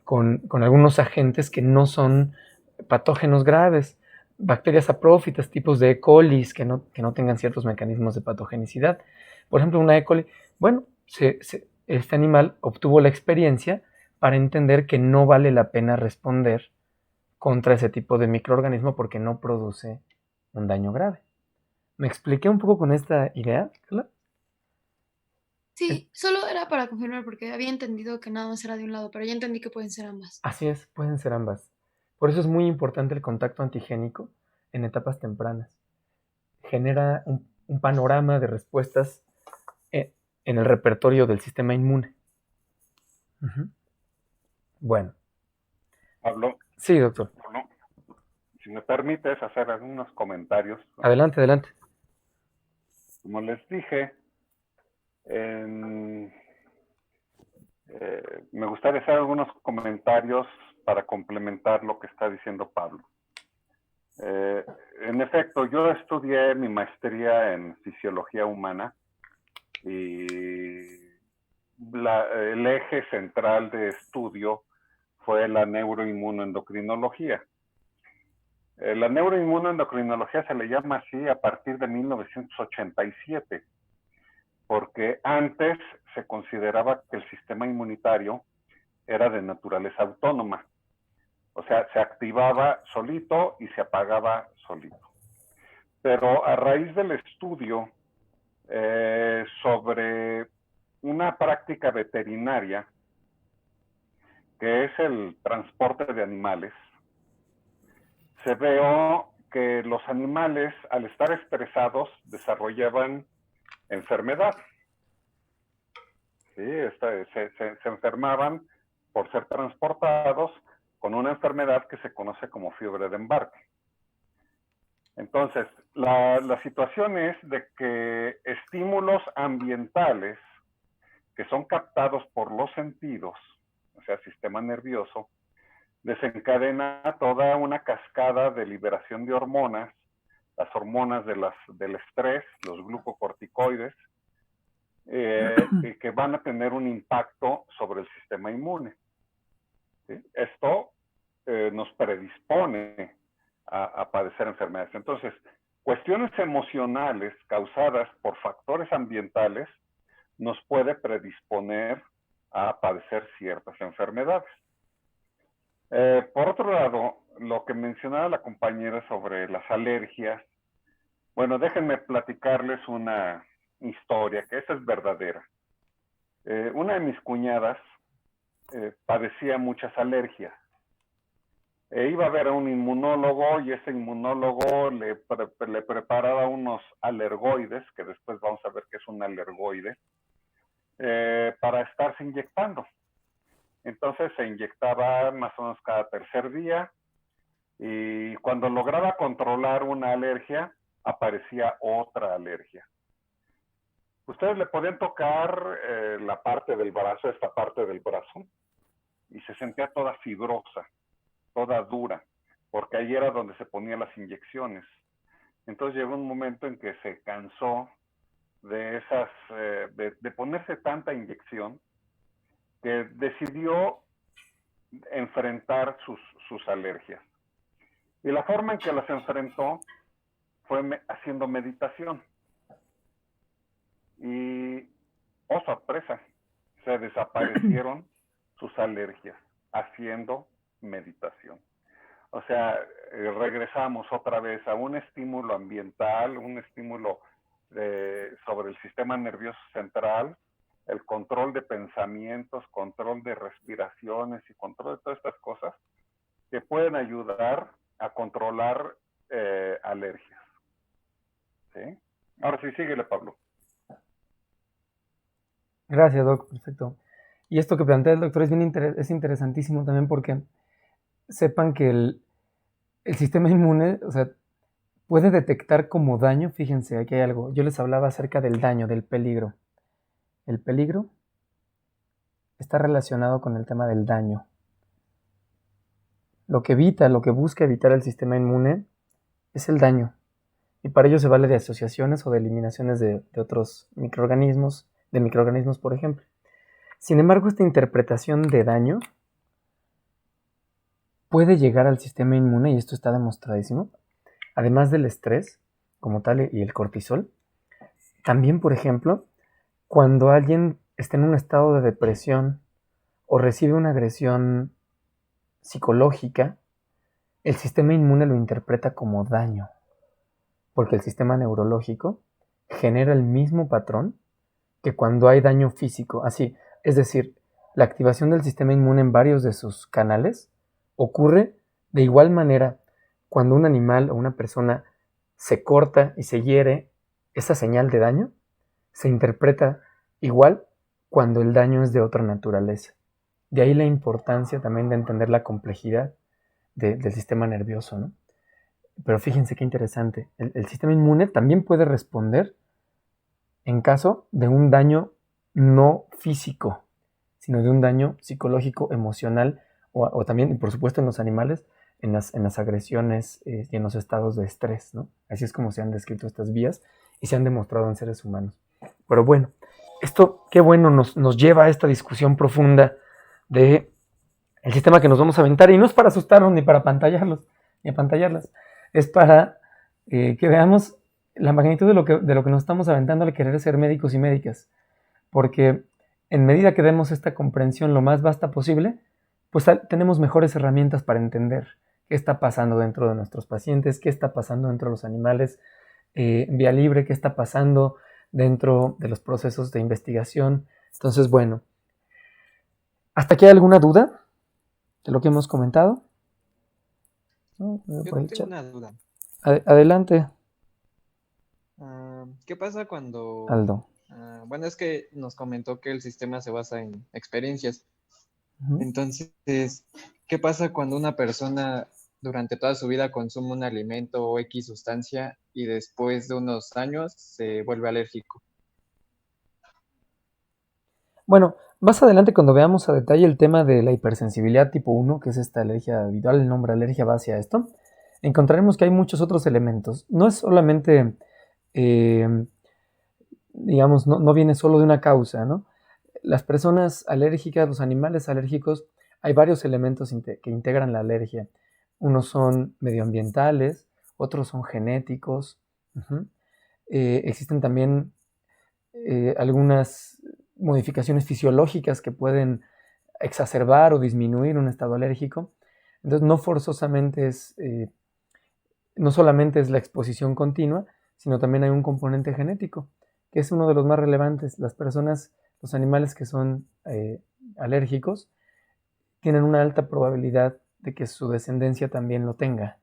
Speaker 1: con algunos agentes que no son patógenos graves, bacterias saprófitas, tipos de E. coli que no tengan ciertos mecanismos de patogenicidad. Por ejemplo, una E. coli, bueno, este animal obtuvo la experiencia para entender que no vale la pena responder contra ese tipo de microorganismo porque no produce un daño grave. ¿Me expliqué un poco con esta idea, Carla?
Speaker 5: Sí, solo era para confirmar porque había entendido que nada más era de un lado, pero ya entendí que pueden ser ambas.
Speaker 1: Así es, pueden ser ambas. Por eso es muy importante el contacto antigénico en etapas tempranas. Genera un panorama de respuestas en el repertorio del sistema inmune. Bueno,
Speaker 6: Pablo,
Speaker 1: Sí, doctor.
Speaker 6: Pablo, si me permites hacer algunos comentarios.
Speaker 1: Adelante, adelante.
Speaker 6: Como les dije, en, me gustaría hacer algunos comentarios para complementar lo que está diciendo Pablo. En efecto, yo estudié mi maestría en fisiología humana y el eje central de estudio fue la neuroinmunoendocrinología. La neuroinmunoendocrinología se le llama así a partir de 1987, porque antes se consideraba que el sistema inmunitario era de naturaleza autónoma. O sea, se activaba solito y se apagaba solito. Pero a raíz del estudio sobre una práctica veterinaria, que es el transporte de animales, se vio que los animales, al estar estresados, desarrollaban enfermedad. ¿Sí? Se enfermaban por ser transportados con una enfermedad que se conoce como fiebre de embarque. Entonces, la situación es de que estímulos ambientales que son captados por los sentidos, o sea, sistema nervioso, desencadena toda una cascada de liberación de hormonas, las hormonas del estrés, los glucocorticoides, que van a tener un impacto sobre el sistema inmune. ¿Sí? Esto nos predispone a padecer enfermedades. Entonces, cuestiones emocionales causadas por factores ambientales nos puede predisponer a padecer ciertas enfermedades. Por otro lado, lo que mencionaba la compañera sobre las alergias, bueno, déjenme platicarles una historia, que esa es verdadera. Una de mis cuñadas padecía muchas alergias. Iba a ver a un inmunólogo y ese inmunólogo le preparaba unos alergoides, que después vamos a ver qué es un alergoide, para estarse inyectando. Entonces se inyectaba más o menos cada tercer día y cuando lograba controlar una alergia, aparecía otra alergia. Ustedes le podían tocar la parte del brazo, esta parte del brazo, y se sentía toda fibrosa, toda dura, porque ahí era donde se ponían las inyecciones. Entonces llegó un momento en que se cansó de de ponerse tanta inyección, que decidió enfrentar sus alergias. Y la forma en que las enfrentó fue haciendo meditación. Y, oh sorpresa, se desaparecieron sus alergias haciendo meditación. O sea, regresamos otra vez a un estímulo ambiental, un estímulo sobre el sistema nervioso central, el control de pensamientos, control de respiraciones y control de todas estas cosas que pueden ayudar a controlar alergias. ¿Sí? Ahora sí, síguele, Pablo.
Speaker 1: Gracias, Doc. Perfecto. Y esto que plantea el doctor es interesantísimo también porque sepan que el sistema inmune, o sea, puede detectar como daño. Fíjense, aquí hay algo. Yo les hablaba acerca del daño, del peligro. El peligro está relacionado con el tema del daño. Lo que busca evitar el sistema inmune es el daño. Y para ello se vale de asociaciones o de eliminaciones de otros microorganismos, por ejemplo. Sin embargo, esta interpretación de daño puede llegar al sistema inmune, y esto está demostradísimo, además del estrés como tal y el cortisol. También, por ejemplo, cuando alguien está en un estado de depresión o recibe una agresión psicológica, el sistema inmune lo interpreta como daño, porque el sistema neurológico genera el mismo patrón que cuando hay daño físico. Así, es decir, la activación del sistema inmune en varios de sus canales ocurre de igual manera cuando un animal o una persona se corta y se hiere. Esa señal de daño se interpreta igual cuando el daño es de otra naturaleza. De ahí la importancia también de entender la complejidad del sistema nervioso, ¿no? Pero fíjense qué interesante. El sistema inmune también puede responder en caso de un daño no físico, sino de un daño psicológico, emocional, o también, por supuesto, en los animales, en las agresiones y en los estados de estrés, ¿no? Así es como se han descrito estas vías y se han demostrado en seres humanos. Pero bueno, esto, qué bueno, nos lleva a esta discusión profunda de el sistema que nos vamos a aventar, y no es para asustarnos ni para apantallarlos, ni apantallarlas, es para que veamos la magnitud de lo que nos estamos aventando al querer ser médicos y médicas, porque en medida que demos esta comprensión lo más vasta posible, pues tenemos mejores herramientas para entender qué está pasando dentro de nuestros pacientes, qué está pasando dentro de los animales en vía libre, qué está pasando dentro de los procesos de investigación. Entonces, bueno, ¿hasta aquí hay alguna duda de lo que hemos comentado? ¿No?
Speaker 7: Yo
Speaker 1: Por el
Speaker 7: tengo
Speaker 1: chat.
Speaker 7: una duda.
Speaker 1: Adelante,
Speaker 7: ¿Qué pasa cuando...
Speaker 1: Aldo.
Speaker 7: Bueno, es que nos comentó que el sistema se basa en experiencias.
Speaker 1: Ujú.
Speaker 7: Entonces, ¿qué pasa cuando una persona durante toda su vida consume un alimento o X sustancia y después de unos años se vuelve alérgico?
Speaker 1: Bueno, más adelante cuando veamos a detalle el tema de la hipersensibilidad tipo 1, que es esta alergia habitual, el nombre alergia va hacia esto, encontraremos que hay muchos otros elementos. No es solamente, digamos, no viene solo de una causa, ¿no? Las personas alérgicas, los animales alérgicos, hay varios elementos que integran la alergia. Unos son medioambientales, otros son genéticos. Uh-huh. Existen también algunas modificaciones fisiológicas que pueden exacerbar o disminuir un estado alérgico. Entonces, no forzosamente no solamente es la exposición continua, sino también hay un componente genético, que es uno de los más relevantes. Las personas, los animales que son alérgicos, tienen una alta probabilidad de que su descendencia también lo tenga.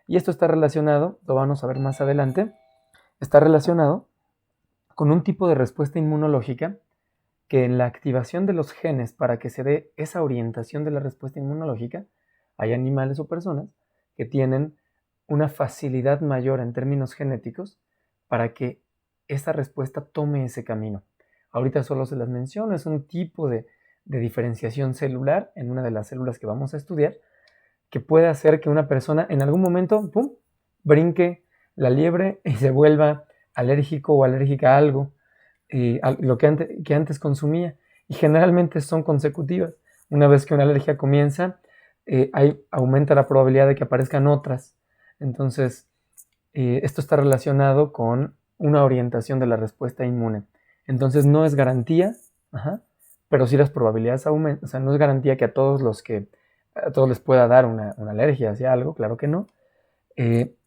Speaker 1: Y esto está relacionado, lo vamos a ver más adelante, está relacionado con un tipo de respuesta inmunológica que en la activación de los genes para que se dé esa orientación de la respuesta inmunológica, hay animales o personas que tienen una facilidad mayor en términos genéticos para que esa respuesta tome ese camino. Ahorita solo se las menciono, es un tipo de diferenciación celular en una de las células que vamos a estudiar, que puede hacer que una persona en algún momento, ¡pum!, brinque la liebre y se vuelva alérgico o alérgica a algo, lo que antes consumía. Y generalmente son consecutivas. Una vez que una alergia comienza, aumenta la probabilidad de que aparezcan otras. Entonces, esto está relacionado con una orientación de la respuesta inmune. Entonces, no es garantía, pero sí las probabilidades aumentan. O sea, no es garantía que a todos les pueda dar una alergia hacia algo, claro que no.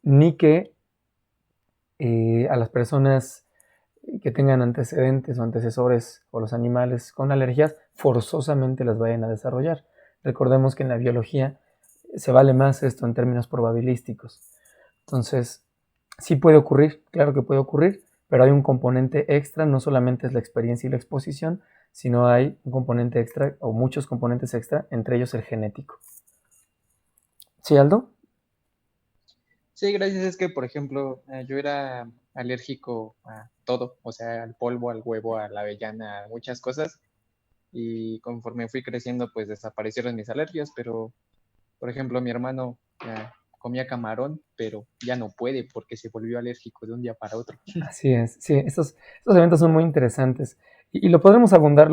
Speaker 1: Ni que a las personas que tengan antecedentes o antecesores o los animales con alergias forzosamente las vayan a desarrollar. Recordemos que en la biología se vale más esto en términos probabilísticos. Entonces, sí puede ocurrir, claro que puede ocurrir, pero hay un componente extra, no solamente es la experiencia y la exposición, sino hay un componente extra o muchos componentes extra, entre ellos el genético. ¿Sí, Aldo?
Speaker 7: Sí, gracias. Es que, por ejemplo, yo era alérgico a todo, o sea, al polvo, al huevo, a la avellana, a muchas cosas. Y conforme fui creciendo, pues desaparecieron mis alergias, pero, por ejemplo, mi hermano comía camarón, pero ya no puede porque se volvió alérgico de un día para otro.
Speaker 1: Así es, sí, estos eventos son muy interesantes y lo podremos abundar,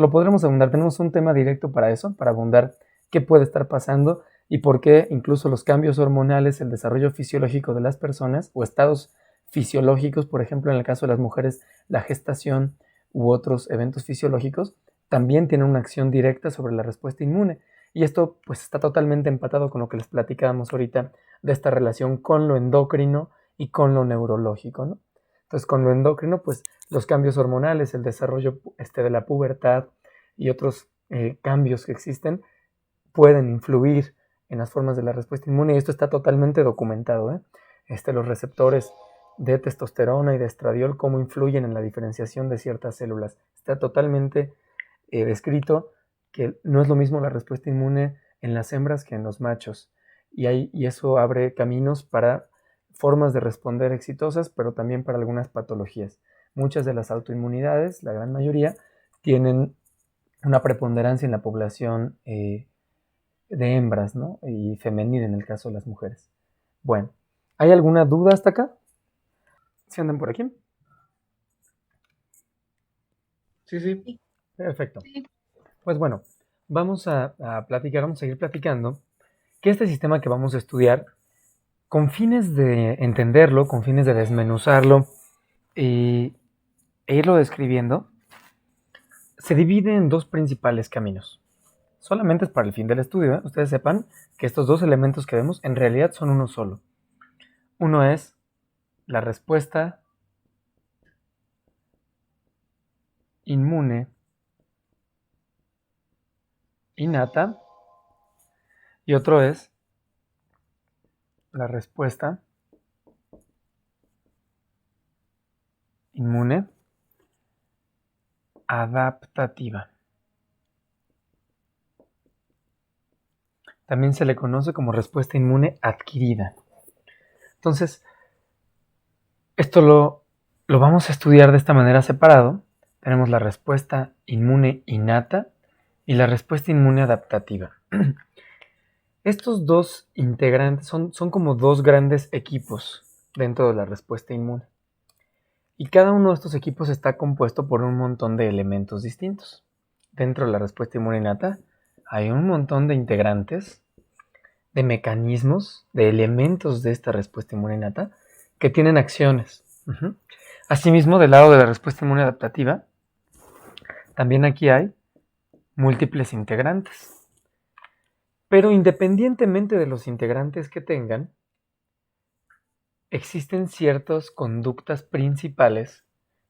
Speaker 1: tenemos un tema directo para eso, para abundar qué puede estar pasando y por qué incluso los cambios hormonales, el desarrollo fisiológico de las personas o estados fisiológicos, por ejemplo, en el caso de las mujeres, la gestación u otros eventos fisiológicos, también tienen una acción directa sobre la respuesta inmune. Y esto pues está totalmente empatado con lo que les platicábamos ahorita de esta relación con lo endocrino y con lo neurológico, ¿no? Entonces, con lo endocrino, pues los cambios hormonales, el desarrollo de la pubertad y otros cambios que existen pueden influir en las formas de la respuesta inmune y esto está totalmente documentado, ¿eh? Los receptores de testosterona y de estradiol, cómo influyen en la diferenciación de ciertas células. Está totalmente descrito que no es lo mismo la respuesta inmune en las hembras que en los machos. Y eso abre caminos para formas de responder exitosas, pero también para algunas patologías. Muchas de las autoinmunidades, la gran mayoría, tienen una preponderancia en la población de hembras, ¿no? Y femenina en el caso de las mujeres. Bueno, ¿hay alguna duda hasta acá? ¿Sí andan por aquí?
Speaker 3: Sí.
Speaker 1: Perfecto. Pues bueno, vamos a seguir platicando que este sistema que vamos a estudiar, con fines de entenderlo, con fines de desmenuzarlo e irlo describiendo, se divide en dos principales caminos. Solamente es para el fin del estudio, ¿eh? Ustedes sepan que estos dos elementos que vemos en realidad son uno solo. Uno es la respuesta inmune innata y otro es la respuesta inmune adaptativa. También se le conoce como respuesta inmune adquirida. Entonces, esto lo vamos a estudiar de esta manera separado. Tenemos la respuesta inmune innata y la respuesta inmune adaptativa. Estos dos integrantes son como dos grandes equipos dentro de la respuesta inmune. Y cada uno de estos equipos está compuesto por un montón de elementos distintos. Dentro de la respuesta inmune innata hay un montón de integrantes, de mecanismos, de elementos de esta respuesta inmune innata que tienen acciones. Asimismo, del lado de la respuesta inmune adaptativa, también aquí hay múltiples integrantes. Pero independientemente de los integrantes que tengan, existen ciertas conductas principales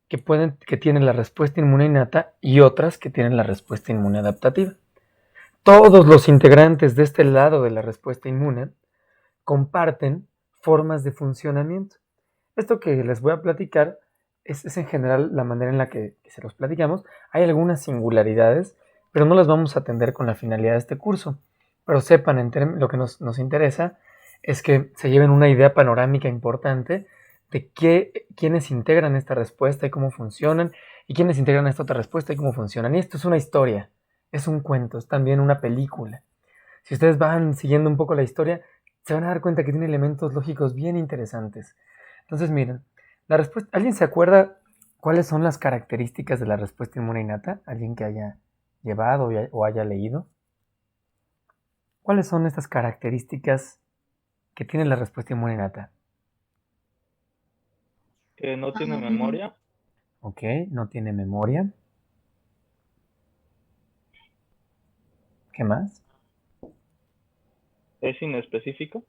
Speaker 1: que tienen la respuesta inmune innata y otras que tienen la respuesta inmune adaptativa. Todos los integrantes de este lado de la respuesta inmune comparten formas de funcionamiento. Esto que les voy a platicar es en general la manera en la que se los platicamos. Hay algunas singularidades, pero no las vamos a atender con la finalidad de este curso. Pero sepan, lo que nos interesa es que se lleven una idea panorámica importante de quiénes integran esta respuesta y cómo funcionan, y quiénes integran esta otra respuesta y cómo funcionan. Y esto es una historia, es un cuento, es también una película. Si ustedes van siguiendo un poco la historia, se van a dar cuenta que tiene elementos lógicos bien interesantes. Entonces, miren, la respuesta, ¿alguien se acuerda cuáles son las características de la respuesta inmune innata? ¿Alguien que haya llevado o haya leído? ¿Cuáles son estas características que tiene la respuesta inmune innata?
Speaker 8: Que no tiene memoria.
Speaker 1: Ok, no tiene memoria. ¿Qué más?
Speaker 8: Es inespecífico.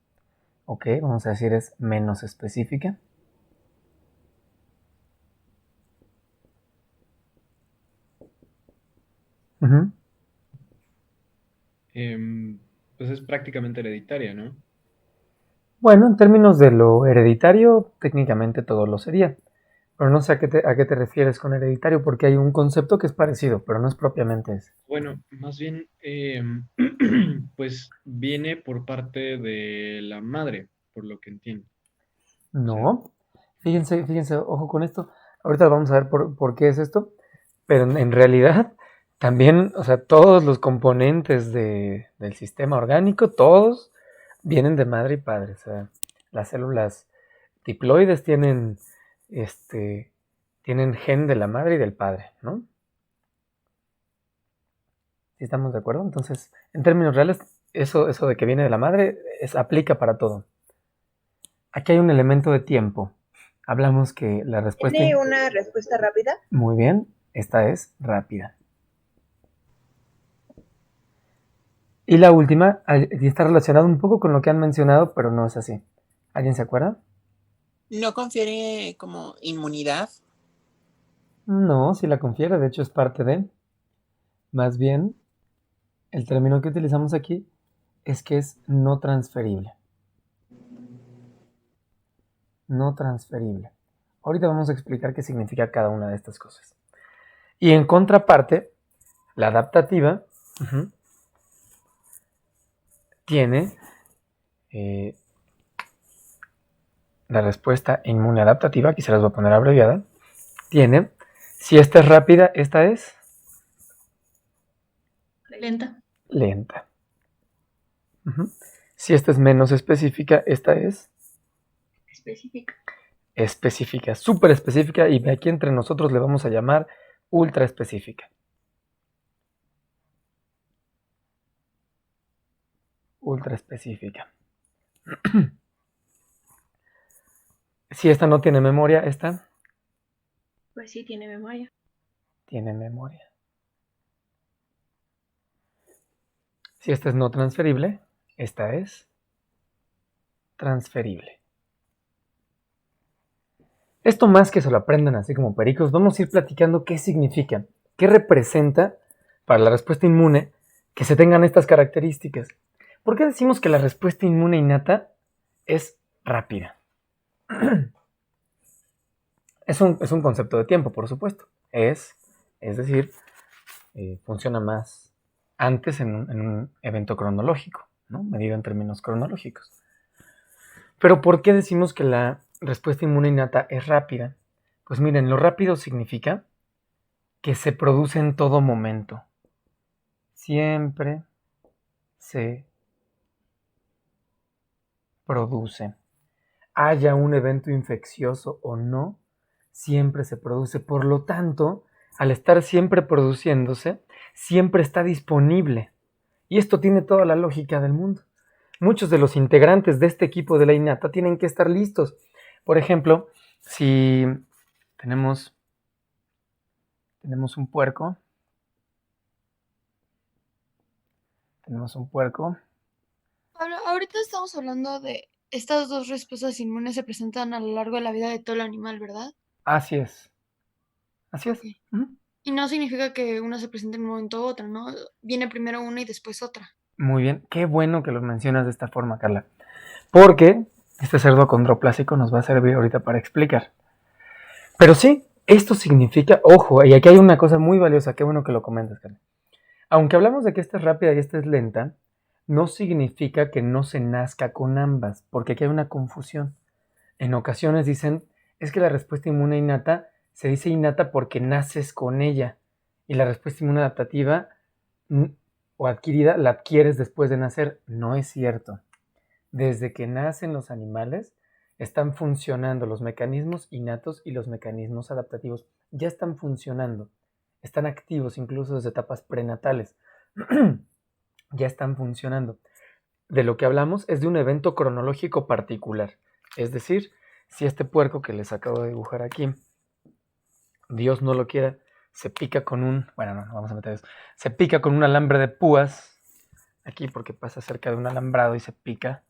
Speaker 1: Ok, vamos a decir es menos específica.
Speaker 3: Pues es prácticamente hereditaria, ¿no?
Speaker 1: Bueno, en términos de lo hereditario, técnicamente todo lo sería. Pero no sé a qué te refieres con hereditario, porque hay un concepto que es parecido, pero no es propiamente ese.
Speaker 3: Bueno, más bien, pues viene por parte de la madre, por lo que entiendo.
Speaker 1: No, fíjense, ojo con esto. Ahorita vamos a ver por qué es esto, pero en realidad también, o sea, todos los componentes del sistema orgánico, todos vienen de madre y padre. O sea, las células diploides tienen gen de la madre y del padre, ¿no? ¿Sí estamos de acuerdo? Entonces, en términos reales, eso de que viene de la madre aplica para todo. Aquí hay un elemento de tiempo. Hablamos que la respuesta...
Speaker 9: ¿Tiene una respuesta rápida?
Speaker 1: Muy bien, esta es rápida. Y la última, está relacionada un poco con lo que han mencionado, pero no es así. ¿Alguien se acuerda?
Speaker 4: ¿No confiere como inmunidad?
Speaker 1: No, sí la confiere, de hecho es parte de... Más bien, el término que utilizamos aquí es que es no transferible. No transferible. Ahorita vamos a explicar qué significa cada una de estas cosas. Y en contraparte, la adaptativa Ujú. Tiene la respuesta inmune adaptativa, aquí se las voy a poner abreviada, tiene, si esta es rápida, esta es
Speaker 2: Lenta.
Speaker 1: lenta. Ujú. Si esta es menos específica, esta es
Speaker 2: Específica.
Speaker 1: específica, súper específica, y aquí entre nosotros le vamos a llamar ultra específica. Ultra específica. Si esta no tiene memoria, esta
Speaker 2: Pues sí, tiene memoria.
Speaker 1: tiene memoria. Si esta es no transferible, esta es transferible. Esto más que se lo aprendan así como pericos, vamos a ir platicando qué significa, qué representa para la respuesta inmune que se tengan estas características. ¿Por qué decimos que la respuesta inmune innata es rápida? Es un concepto de tiempo, por supuesto. Es decir, funciona más antes en un evento cronológico, ¿no? Medido en términos cronológicos. Pero ¿por qué decimos que la respuesta inmune innata es rápida? Pues miren, lo rápido significa que se produce en todo momento. Siempre se produce. Haya un evento infeccioso o no, siempre se produce. Por lo tanto, al estar siempre produciéndose, siempre está disponible. Y esto tiene toda la lógica del mundo. Muchos de los integrantes de este equipo de la innata tienen que estar listos. Por ejemplo, si tenemos un puerco,
Speaker 5: Ahorita estamos hablando de estas dos respuestas inmunes se presentan a lo largo de la vida de todo el animal, ¿verdad?
Speaker 1: Así es. Así es.
Speaker 5: Ok. Y no significa que una se presente en un momento u otro, ¿no? Viene primero una y después otra.
Speaker 1: Muy bien. Qué bueno que lo mencionas de esta forma, Carla. Porque este cerdo acondroplásico nos va a servir ahorita para explicar. Pero sí, esto significa, ojo, y aquí hay una cosa muy valiosa, qué bueno que lo comentas, Carla. Aunque hablamos de que esta es rápida y esta es lenta, no significa que no se nazca con ambas, porque aquí hay una confusión. En ocasiones dicen, es que la respuesta inmune innata se dice innata porque naces con ella, y la respuesta inmune adaptativa o adquirida la adquieres después de nacer. No es cierto. Desde que nacen los animales, están funcionando los mecanismos innatos y los mecanismos adaptativos. Ya están funcionando. Están activos incluso desde etapas prenatales. Ya están funcionando. De lo que hablamos es de un evento cronológico particular. Es decir, si este puerco que les acabo de dibujar aquí, Dios no lo quiera, se pica con vamos a meter eso. Se pica con un alambre de púas, aquí porque pasa cerca de un alambrado y se pica.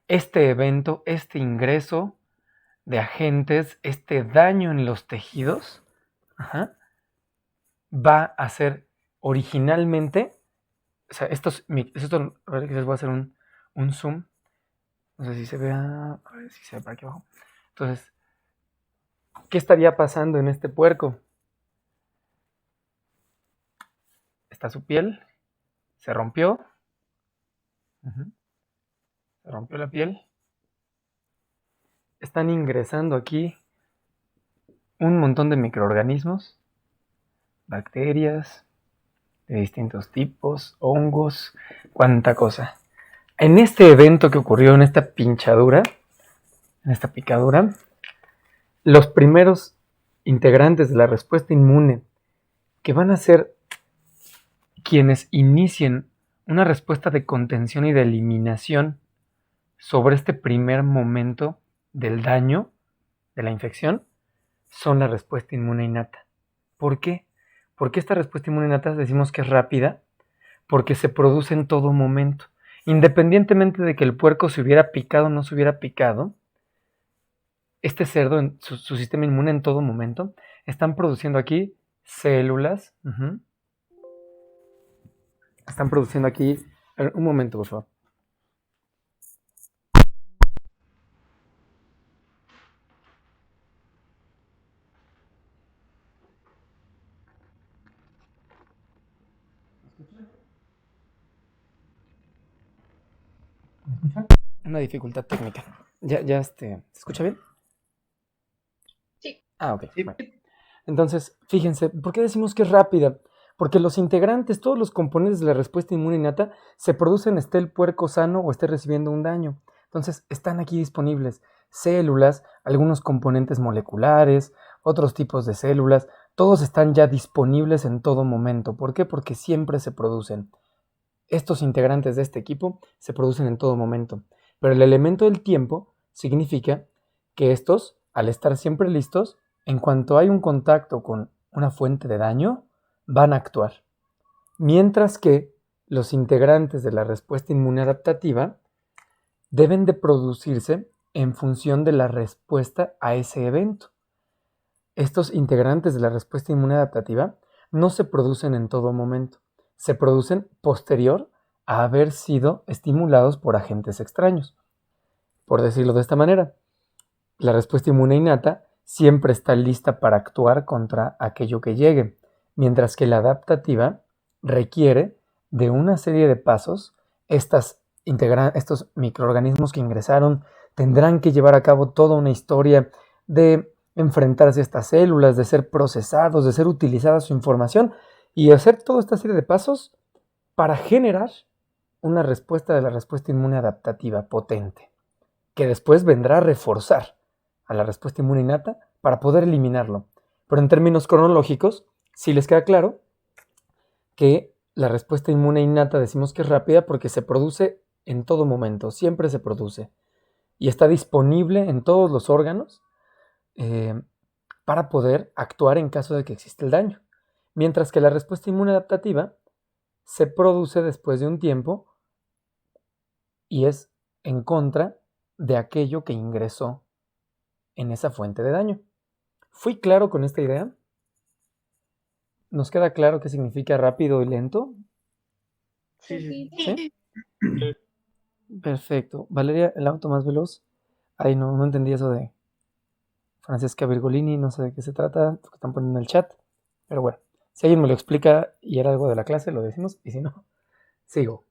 Speaker 1: Este evento, este ingreso de agentes, este daño en los tejidos, va a ser originalmente, o sea, a ver, les voy a hacer un zoom, no sé si se ve, a ver si se ve por aquí abajo. Entonces, ¿qué estaría pasando en este puerco? Está su piel, se rompió, se rompió la piel, están ingresando aquí un montón de microorganismos, bacterias de distintos tipos, hongos, cuánta cosa. En este evento que ocurrió, en esta pinchadura, en esta picadura, los primeros integrantes de la respuesta inmune que van a ser quienes inicien una respuesta de contención y de eliminación sobre este primer momento del daño, de la infección, son la respuesta inmune innata. ¿Por qué? Porque esta respuesta inmune innata decimos que es rápida, porque se produce en todo momento. Independientemente de que el puerco se hubiera picado o no se hubiera picado, este cerdo, en su sistema inmune en todo momento, están produciendo aquí células. Están produciendo aquí. Un momento, por favor. escucha? Una dificultad técnica. ¿Se escucha bien?
Speaker 2: Sí.
Speaker 1: Ah, ok.
Speaker 3: Sí.
Speaker 1: Bueno. Entonces, fíjense, ¿por qué decimos que es rápida? Porque los integrantes, todos los componentes de la respuesta inmune innata, se producen esté el puerco sano o esté recibiendo un daño. Entonces, están aquí disponibles células, algunos componentes moleculares, otros tipos de células, todos están ya disponibles en todo momento. ¿Por qué? Porque siempre se producen. Estos integrantes de este equipo se producen en todo momento. Pero el elemento del tiempo significa que estos, al estar siempre listos, en cuanto hay un contacto con una fuente de daño, van a actuar. Mientras que los integrantes de la respuesta inmune adaptativa deben de producirse en función de la respuesta a ese evento. Estos integrantes de la respuesta inmune adaptativa no se producen en todo momento, se producen posterior a haber sido estimulados por agentes extraños. Por decirlo de esta manera, la respuesta inmune innata siempre está lista para actuar contra aquello que llegue, mientras que la adaptativa requiere de una serie de pasos. Estos microorganismos que ingresaron tendrán que llevar a cabo toda una historia de enfrentarse a estas células, de ser procesados, de ser utilizada su información y hacer toda esta serie de pasos para generar una respuesta de la respuesta inmune adaptativa potente, que después vendrá a reforzar a la respuesta inmune innata para poder eliminarlo. Pero en términos cronológicos, sí les queda claro que la respuesta inmune innata decimos que es rápida porque se produce en todo momento, siempre se produce y está disponible en todos los órganos para poder actuar en caso de que exista el daño. Mientras que la respuesta inmune adaptativa se produce después de un tiempo y es en contra de aquello que ingresó en esa fuente de daño. ¿Fui claro con esta idea? ¿Nos queda claro qué significa rápido y lento?
Speaker 3: Sí.
Speaker 1: ¿Sí? Perfecto. Valeria, el auto más veloz. Ay, no entendí eso de Francesca Virgolini, no sé de qué se trata, lo que están poniendo en el chat. Pero bueno, si alguien me lo explica y era algo de la clase, lo decimos, y si no, sigo.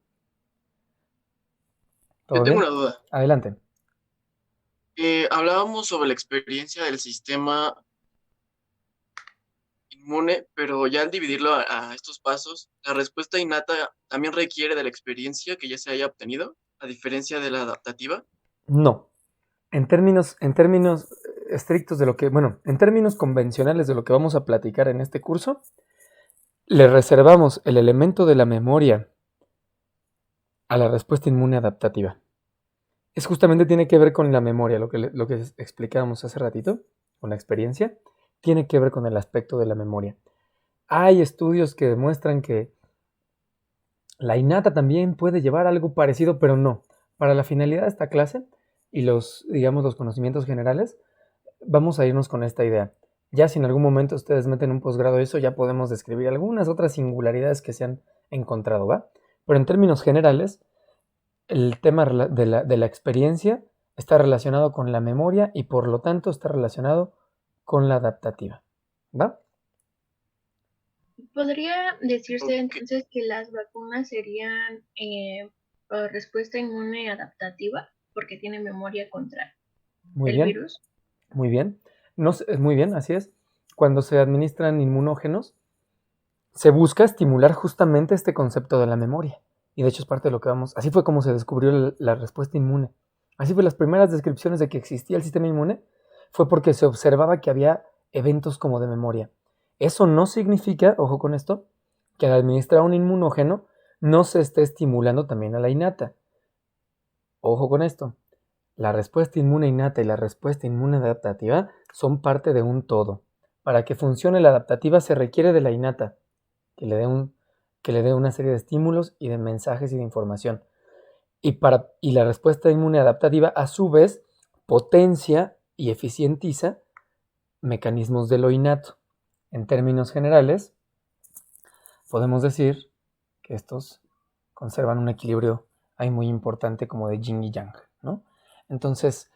Speaker 1: ¿Todo
Speaker 9: Yo tengo
Speaker 1: bien?
Speaker 9: una duda.
Speaker 1: Adelante.
Speaker 9: Hablábamos sobre la experiencia del sistema inmune, pero ya al dividirlo a estos pasos, la respuesta innata también requiere de la experiencia que ya se haya obtenido, a diferencia de la adaptativa.
Speaker 1: No. En términos estrictos de lo que, en términos convencionales de lo que vamos a platicar en este curso, le reservamos el elemento de la memoria a la respuesta inmune adaptativa. Es justamente tiene que ver con la memoria, lo que explicábamos hace ratito, con la experiencia, tiene que ver con el aspecto de la memoria. Hay estudios que demuestran que la innata también puede llevar algo parecido, pero no. Para la finalidad de esta clase y los conocimientos generales, vamos a irnos con esta idea. Ya si en algún momento ustedes meten un posgrado eso, ya podemos describir algunas otras singularidades que se han encontrado, ¿va? Pero en términos generales, el tema de la experiencia está relacionado con la memoria y por lo tanto está relacionado con la adaptativa, ¿va?
Speaker 2: ¿Podría decirse entonces que las vacunas serían por respuesta inmune adaptativa porque tienen memoria contra el virus?
Speaker 1: Muy bien. Muy bien, así es. Cuando se administran inmunógenos, se busca estimular justamente este concepto de la memoria. Y de hecho es parte de lo que así fue como se descubrió la respuesta inmune. Así fue las primeras descripciones de que existía el sistema inmune, fue porque se observaba que había eventos como de memoria. Eso no significa, ojo con esto, que al administrar un inmunógeno no se esté estimulando también a la innata. Ojo con esto. La respuesta inmune innata y la respuesta inmune adaptativa son parte de un todo. Para que funcione la adaptativa se requiere de la innata, que le dé una serie de estímulos y de mensajes y de información. Y la respuesta inmune adaptativa, a su vez, potencia y eficientiza mecanismos de lo innato. En términos generales, podemos decir que estos conservan un equilibrio ahí muy importante como de yin y yang, ¿no? Entonces,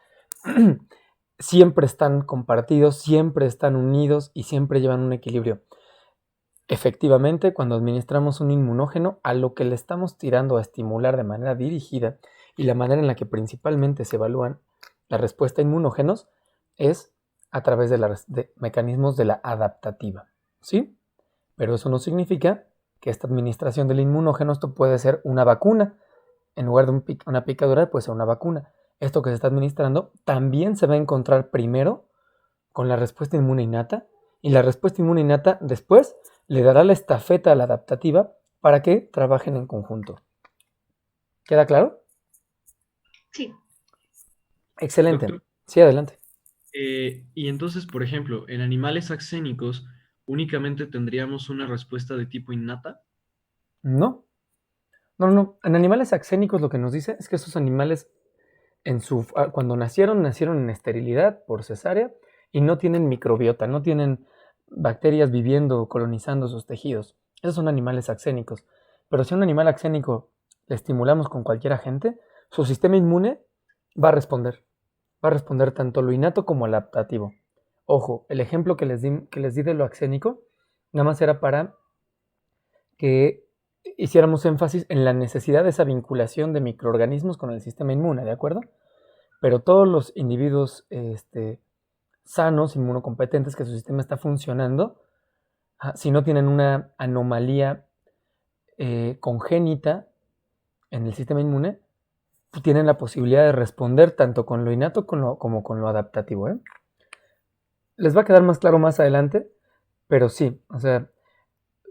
Speaker 1: siempre están compartidos, siempre están unidos y siempre llevan un equilibrio. Efectivamente, cuando administramos un inmunógeno, a lo que le estamos tirando a estimular de manera dirigida y la manera en la que principalmente se evalúan la respuesta a inmunógenos es a través de mecanismos de la adaptativa, ¿sí? Pero eso no significa que esta administración del inmunógeno, esto puede ser una vacuna, en lugar de una picadura puede ser una vacuna. Esto que se está administrando también se va a encontrar primero con la respuesta inmune innata, y la respuesta inmune innata después le dará la estafeta a la adaptativa para que trabajen en conjunto. ¿Queda claro?
Speaker 2: Sí.
Speaker 1: Excelente.
Speaker 3: Doctor.
Speaker 1: Sí, adelante.
Speaker 3: Y entonces, por ejemplo, en animales axénicos, ¿únicamente tendríamos una respuesta de tipo innata?
Speaker 1: No. No. En animales axénicos lo que nos dice es que esos animales cuando nacieron en esterilidad por cesárea y no tienen microbiota, no tienen bacterias viviendo o colonizando sus tejidos. Esos son animales axénicos. Pero si a un animal axénico le estimulamos con cualquier agente, su sistema inmune va a responder. Va a responder tanto lo innato como lo adaptativo. Ojo, el ejemplo que les di de lo axénico nada más era para que hiciéramos énfasis en la necesidad de esa vinculación de microorganismos con el sistema inmune, ¿de acuerdo? Pero todos los individuos sanos, inmunocompetentes, que su sistema está funcionando, si no tienen una anomalía congénita en el sistema inmune, pues tienen la posibilidad de responder tanto con lo innato como con lo adaptativo, ¿eh? Les va a quedar más claro más adelante, pero sí, o sea,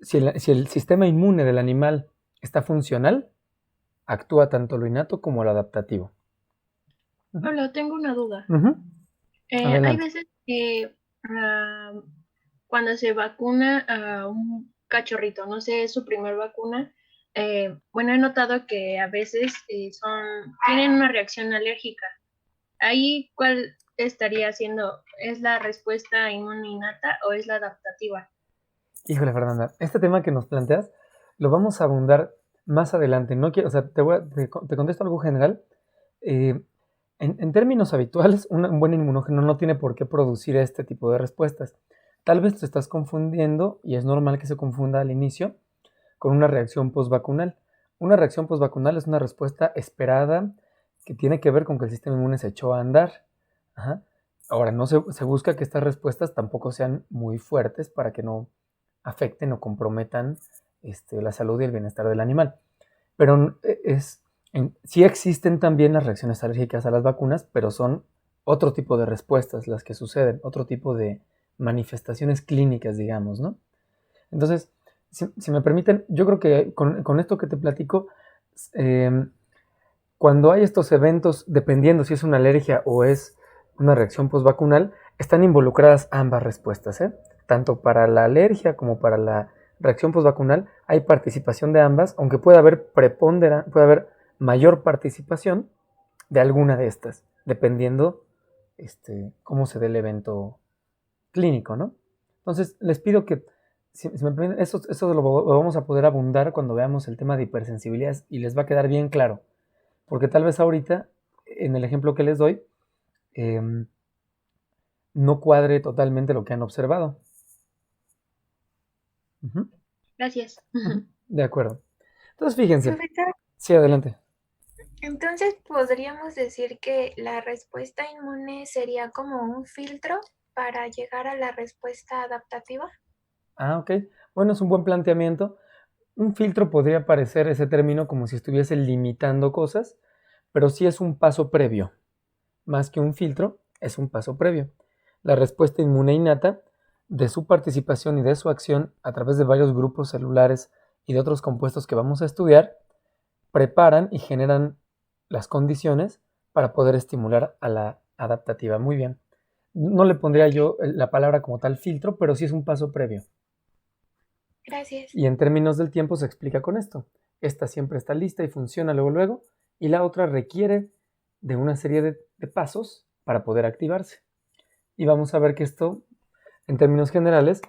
Speaker 1: si el sistema inmune del animal está funcional, actúa tanto lo innato como lo adaptativo.
Speaker 2: Hola, tengo una duda.
Speaker 1: Adelante.
Speaker 2: Hay veces que cuando se vacuna a un cachorrito, no sé, es su primer vacuna, bueno, he notado que a veces tienen una reacción alérgica. Ahí, ¿cuál estaría siendo? ¿Es la respuesta inmune innata o es la adaptativa?
Speaker 1: Híjole, Fernanda, este tema que nos planteas lo vamos a abundar más adelante. No quiero, o sea, te contesto algo general. En términos habituales, un buen inmunógeno no tiene por qué producir este tipo de respuestas. Tal vez te estás confundiendo, y es normal que se confunda al inicio, con una reacción postvacunal. Una reacción postvacunal es una respuesta esperada que tiene que ver con que el sistema inmune se echó a andar. Ajá. Ahora, no se busca que estas respuestas tampoco sean muy fuertes para que no afecten o comprometan la salud y el bienestar del animal. Pero sí existen también las reacciones alérgicas a las vacunas, pero son otro tipo de respuestas las que suceden, otro tipo de manifestaciones clínicas, digamos, ¿no? Entonces, si me permiten, yo creo que con esto que te platico, cuando hay estos eventos, dependiendo si es una alergia o es una reacción postvacunal, están involucradas ambas respuestas, ¿eh? Tanto para la alergia como para la reacción postvacunal hay participación de ambas, aunque puede haber mayor participación de alguna de estas, dependiendo cómo se dé el evento clínico, ¿no? Entonces, les pido que, si me permiten, eso lo vamos a poder abundar cuando veamos el tema de hipersensibilidad y les va a quedar bien claro, porque tal vez ahorita, en el ejemplo que les doy, no cuadre totalmente lo que han observado.
Speaker 2: Gracias.
Speaker 1: De acuerdo. Entonces, fíjense.
Speaker 10: Profesor,
Speaker 1: Sí, adelante.
Speaker 10: entonces podríamos decir que la respuesta inmune sería como un filtro para llegar a la respuesta adaptativa.
Speaker 1: Ok. Bueno, es un buen planteamiento. Un filtro podría parecer ese término como si estuviese limitando cosas, pero sí es un paso previo. Más que un filtro, es un paso previo. La respuesta inmune innata, de su participación y de su acción a través de varios grupos celulares y de otros compuestos que vamos a estudiar, preparan y generan las condiciones para poder estimular a la adaptativa. Muy bien. No le pondría yo la palabra como tal filtro, pero sí es un paso previo.
Speaker 10: Gracias.
Speaker 1: Y en términos del tiempo se explica con esto. Esta siempre está lista y funciona luego, y la otra requiere de una serie de pasos para poder activarse. Y vamos a ver que esto, en términos generales,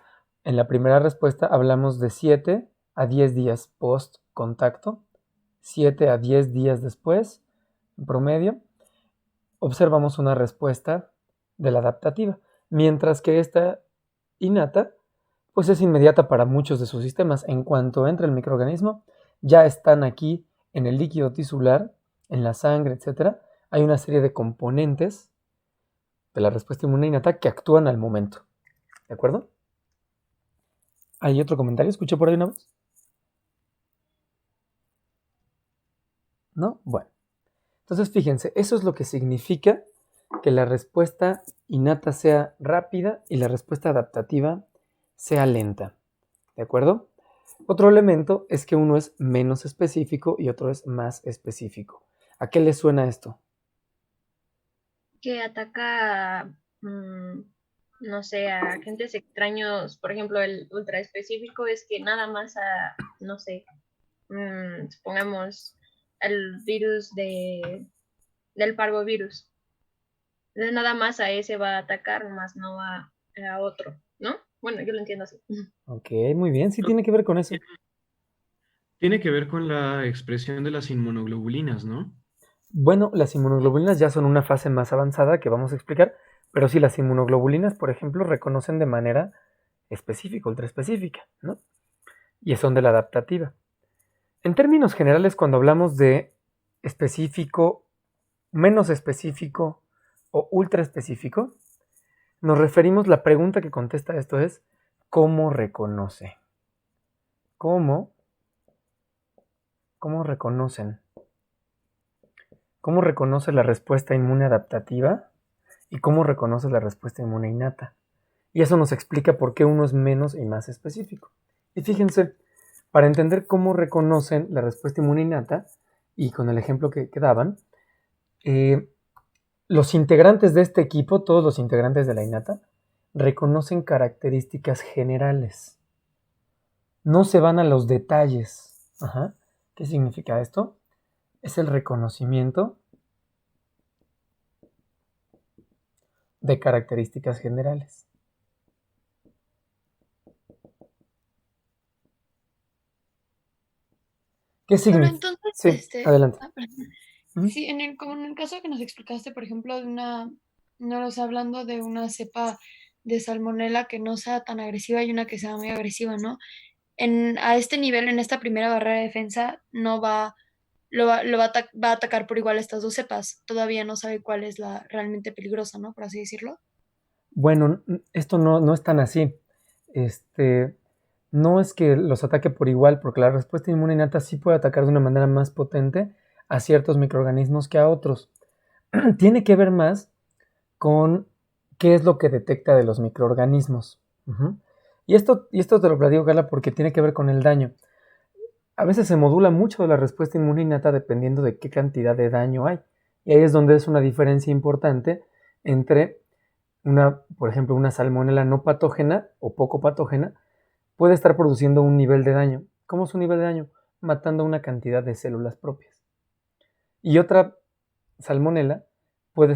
Speaker 1: en la primera respuesta hablamos de 7 a 10 días post contacto, 7 a 10 días después, en promedio, observamos una respuesta de la adaptativa, mientras que esta innata, pues es inmediata para muchos de sus sistemas. En cuanto entra el microorganismo, ya están aquí en el líquido tisular, en la sangre, etc., hay una serie de componentes de la respuesta inmune innata que actúan al momento. ¿De acuerdo? ¿Hay otro comentario? ¿Escuché por ahí una voz? ¿No? Bueno. Entonces, fíjense, eso es lo que significa que la respuesta innata sea rápida y la respuesta adaptativa sea lenta. ¿De acuerdo? Otro elemento es que uno es menos específico y otro es más específico. ¿A qué le suena esto?
Speaker 2: Que ataca, no sé, a agentes extraños. Por ejemplo, el ultra específico es que nada más a, no sé, supongamos el virus del parvovirus. Nada más a ese va a atacar, más no a otro, ¿no? Bueno, yo lo entiendo así.
Speaker 1: Ok, muy bien, sí tiene que ver con eso.
Speaker 3: Tiene que ver con la expresión de las inmunoglobulinas, ¿no?
Speaker 1: Bueno, las inmunoglobulinas ya son una fase más avanzada que vamos a explicar, pero sí, las inmunoglobulinas, por ejemplo, reconocen de manera específica, ultra específica, ¿no? Y son de la adaptativa. En términos generales, cuando hablamos de específico, menos específico o ultra específico, nos referimos, la pregunta que contesta esto es, ¿cómo reconoce? ¿Cómo reconocen? ¿Cómo reconoce la respuesta inmune adaptativa? ¿Y cómo reconoce la respuesta inmune innata? Y eso nos explica por qué uno es menos y más específico. Y fíjense, para entender cómo reconocen la respuesta inmune innata, y con el ejemplo que daban, los integrantes de este equipo, todos los integrantes de la innata, reconocen características generales. No se van a los detalles. Ajá. ¿Qué significa esto? Es el reconocimiento de características generales. ¿Qué significa?
Speaker 5: Bueno, entonces,
Speaker 1: Sí, adelante.
Speaker 5: Sí, como en el caso que nos explicaste, por ejemplo, no lo sé, hablando de una cepa de salmonela que no sea tan agresiva y una que sea muy agresiva, ¿no? A este nivel, en esta primera barrera de defensa, no va, va a atacar por igual estas dos cepas. Todavía no sabe cuál es la realmente peligrosa, ¿no? Por así decirlo.
Speaker 1: Bueno, esto no es tan así. No es que los ataque por igual, porque la respuesta inmune innata sí puede atacar de una manera más potente a ciertos microorganismos que a otros. Tiene que ver más con qué es lo que detecta de los microorganismos. Y esto te lo platico, Carla, porque tiene que ver con el daño. A veces se modula mucho la respuesta inmune innata dependiendo de qué cantidad de daño hay. Y ahí es donde es una diferencia importante entre por ejemplo, una salmonela no patógena o poco patógena puede estar produciendo un nivel de daño. ¿Cómo es un nivel de daño? Matando una cantidad de células propias. Y otra salmonela puede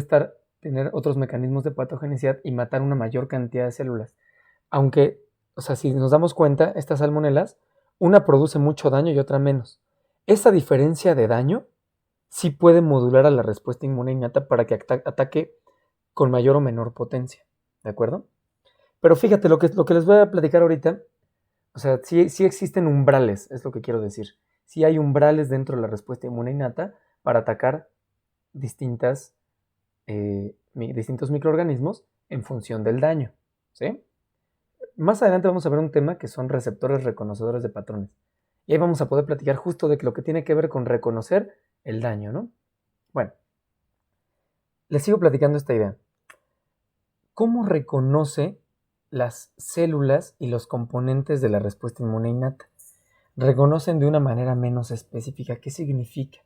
Speaker 1: tener otros mecanismos de patogenicidad y matar una mayor cantidad de células. Aunque, si nos damos cuenta, estas salmonelas, una produce mucho daño y otra menos. Esa diferencia de daño sí puede modular a la respuesta inmune innata para que ataque con mayor o menor potencia. ¿De acuerdo? Pero fíjate, lo que les voy a platicar ahorita, sí existen umbrales, es lo que quiero decir. Sí hay umbrales dentro de la respuesta inmune innata para atacar distintos microorganismos en función del daño. ¿Sí? Más adelante vamos a ver un tema que son receptores reconocedores de patrones. Y ahí vamos a poder platicar justo de lo que tiene que ver con reconocer el daño, ¿no? Bueno, les sigo platicando esta idea. ¿Cómo reconoce las células y los componentes de la respuesta inmune innata? Reconocen de una manera menos específica. ¿Qué significa?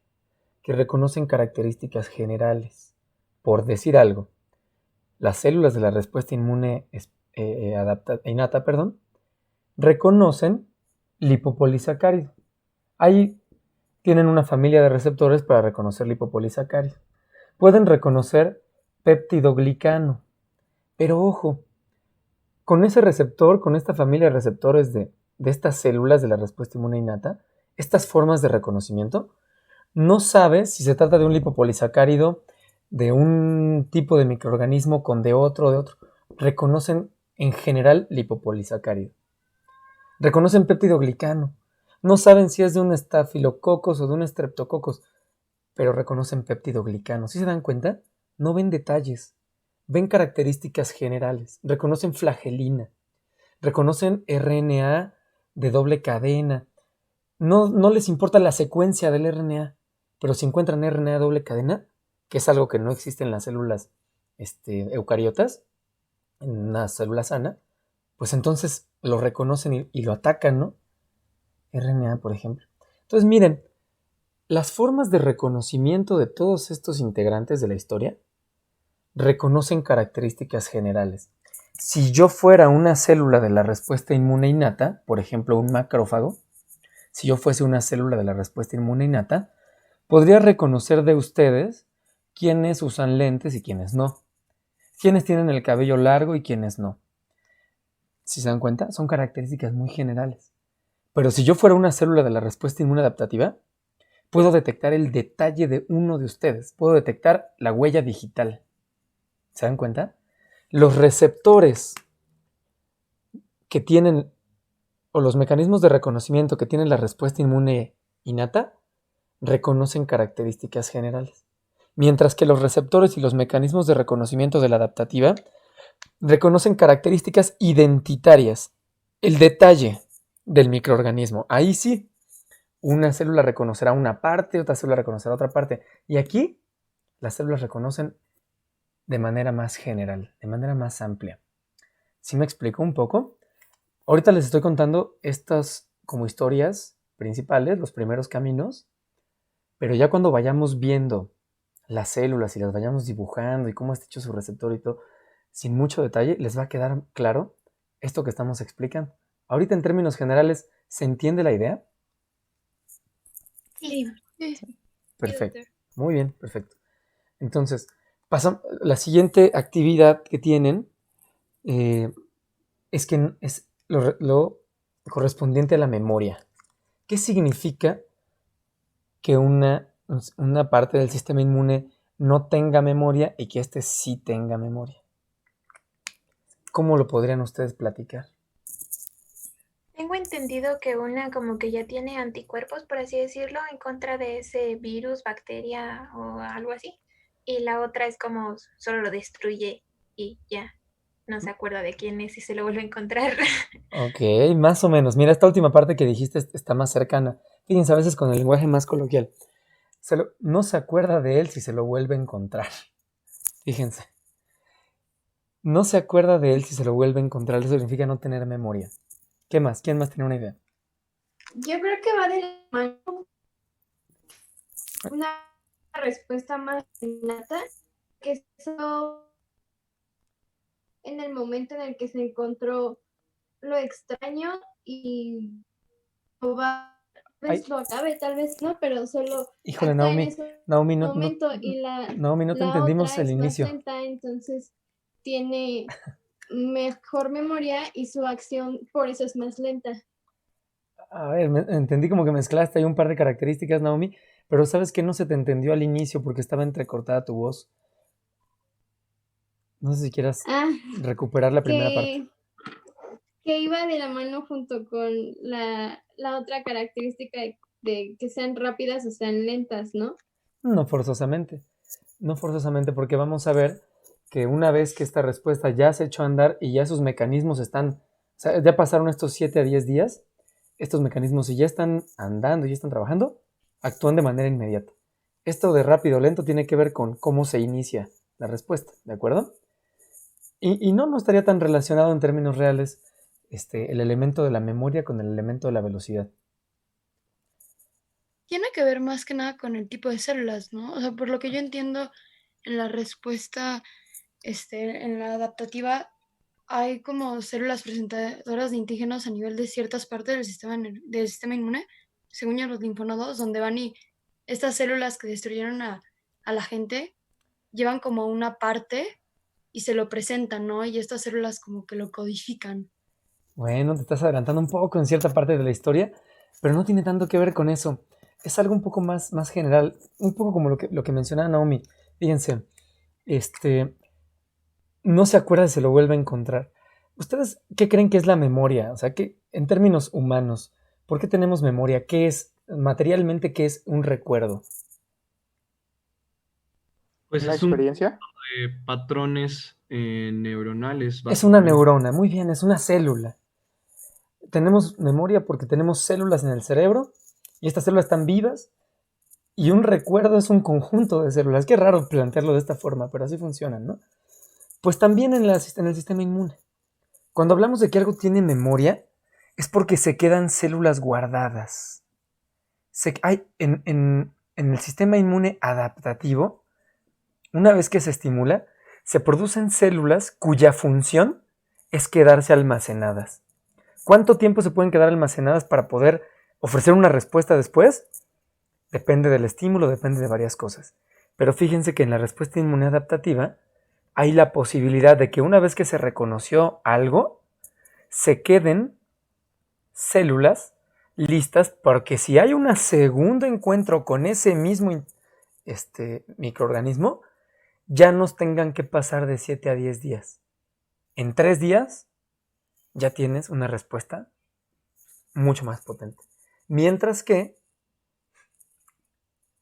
Speaker 1: Que reconocen características generales. Por decir algo, las células de la respuesta inmune innata, reconocen lipopolisacárido. Ahí tienen una familia de receptores para reconocer lipopolisacárido. Pueden reconocer péptidoglicano. Pero ojo, con ese receptor, con esta familia de receptores de estas células de la respuesta inmune innata, estas formas de reconocimiento, no sabe si se trata de un lipopolisacárido, de un tipo de microorganismo con de otro. Reconocen en general lipopolisacárido. Reconocen péptidoglicano. No saben si es de un estafilococos o de un streptococcus, pero reconocen peptidoglicanos. ¿Sí se dan cuenta? No ven detalles, ven características generales, reconocen flagelina, reconocen RNA de doble cadena. No les importa la secuencia del RNA, pero si encuentran RNA de doble cadena, que es algo que no existe en las células eucariotas, en una célula sana, pues entonces lo reconocen y lo atacan, ¿no? RNA, por ejemplo. Entonces, miren, las formas de reconocimiento de todos estos integrantes de la historia reconocen características generales. Si yo fuera una célula de la respuesta inmune innata, por ejemplo, un macrófago, si yo fuese una célula de la respuesta inmune innata, podría reconocer de ustedes quiénes usan lentes y quiénes no, quiénes tienen el cabello largo y quiénes no. Si se dan cuenta, son características muy generales. Pero si yo fuera una célula de la respuesta inmune adaptativa, puedo detectar el detalle de uno de ustedes, puedo detectar la huella digital. ¿Se dan cuenta? Los receptores que tienen, o los mecanismos de reconocimiento que tienen la respuesta inmune innata, reconocen características generales. Mientras que los receptores y los mecanismos de reconocimiento de la adaptativa reconocen características identitarias, el detalle del microorganismo. Ahí sí, una célula reconocerá una parte, otra célula reconocerá otra parte. Y aquí, las células reconocen de manera más general, de manera más amplia. ¿Sí me explico un poco? Ahorita les estoy contando estas como historias principales, los primeros caminos, pero ya cuando vayamos viendo las células y las vayamos dibujando y cómo está hecho su receptor y todo, sin mucho detalle, les va a quedar claro esto que estamos explicando. Ahorita en términos generales, ¿se entiende la idea?
Speaker 5: Sí.
Speaker 1: Perfecto. Muy bien, perfecto. Entonces, la siguiente actividad que tienen es que es lo correspondiente a la memoria. ¿Qué significa que una parte del sistema inmune no tenga memoria y que éste sí tenga memoria? ¿Cómo lo podrían ustedes platicar?
Speaker 10: Tengo entendido que una como que ya tiene anticuerpos, por así decirlo, en contra de ese virus, bacteria o algo así. Y la otra es como solo lo destruye y ya no se acuerda de quién es y se lo vuelve a encontrar.
Speaker 1: Ok, más o menos. Mira, esta última parte que dijiste está más cercana. Fíjense, a veces con el lenguaje más coloquial. No se acuerda de él si se lo vuelve a encontrar. Fíjense. No se acuerda de él si se lo vuelve a encontrar. Eso significa no tener memoria. ¿Qué más? ¿Quién más tiene una idea?
Speaker 11: Yo creo que va de la mano una respuesta más innata, que eso en el momento en el que se encontró lo extraño y lo va, pues lo acabe, tal vez no, pero solo
Speaker 1: híjole,
Speaker 11: actúa en
Speaker 1: Naomi,
Speaker 11: ese
Speaker 1: Naomi,
Speaker 11: momento y
Speaker 1: Naomi, no te
Speaker 11: la
Speaker 1: entendimos
Speaker 11: otra
Speaker 1: el
Speaker 11: es más
Speaker 1: inicio.
Speaker 11: lenta, entonces tiene mejor memoria y su acción por eso es más lenta.
Speaker 1: A ver, entendí como que mezclaste ahí un par de características, Naomi, pero sabes que no se te entendió al inicio porque estaba entrecortada tu voz. No sé si quieras recuperar la primera parte.
Speaker 11: Que iba de la mano junto con la otra característica de que sean rápidas o sean lentas, ¿no?
Speaker 1: No forzosamente. No forzosamente, porque vamos a ver que una vez que esta respuesta ya se echó a andar y ya sus mecanismos están, o sea, ya pasaron estos 7 a 10 días, estos mecanismos si ya están andando y ya están trabajando, actúan de manera inmediata. Esto de rápido o lento tiene que ver con cómo se inicia la respuesta, ¿de acuerdo? Y no estaría tan relacionado en términos reales el elemento de la memoria con el elemento de la velocidad.
Speaker 5: Tiene que ver más que nada con el tipo de células, ¿no? O sea, por lo que yo entiendo, en la respuesta, en la adaptativa, hay como células presentadoras de antígenos a nivel de ciertas partes del sistema inmune, según yo los linfonodos, donde van y estas células que destruyeron a la gente llevan como una parte y se lo presentan, ¿no? Y estas células como que lo codifican.
Speaker 1: Bueno, te estás adelantando un poco en cierta parte de la historia, pero no tiene tanto que ver con eso. Es algo un poco más general, un poco como lo que mencionaba Naomi. Fíjense, no se acuerda si se lo vuelve a encontrar. ¿Ustedes qué creen que es la memoria? O sea, que en términos humanos, ¿por qué tenemos memoria? ¿Qué es, materialmente, qué es un recuerdo?
Speaker 3: Pues
Speaker 7: ¿Una
Speaker 3: es un
Speaker 7: experiencia?
Speaker 3: patrones neuronales.
Speaker 1: Es una
Speaker 3: básicamente.
Speaker 1: neurona, muy bien, es una célula. Tenemos memoria porque tenemos células en el cerebro y estas células están vivas y un recuerdo es un conjunto de células. Qué raro plantearlo de esta forma, pero así funcionan, ¿no? Pues también en el sistema inmune. Cuando hablamos de que algo tiene memoria, es porque se quedan células guardadas. En el sistema inmune adaptativo, una vez que se estimula, se producen células cuya función es quedarse almacenadas. ¿Cuánto tiempo se pueden quedar almacenadas para poder ofrecer una respuesta después? Depende del estímulo, depende de varias cosas. Pero fíjense que en la respuesta inmune adaptativa hay la posibilidad de que una vez que se reconoció algo, se queden células listas porque si hay un segundo encuentro con ese mismo microorganismo, ya nos tengan que pasar de 7 a 10 días. En 3 días ya tienes una respuesta mucho más potente. Mientras que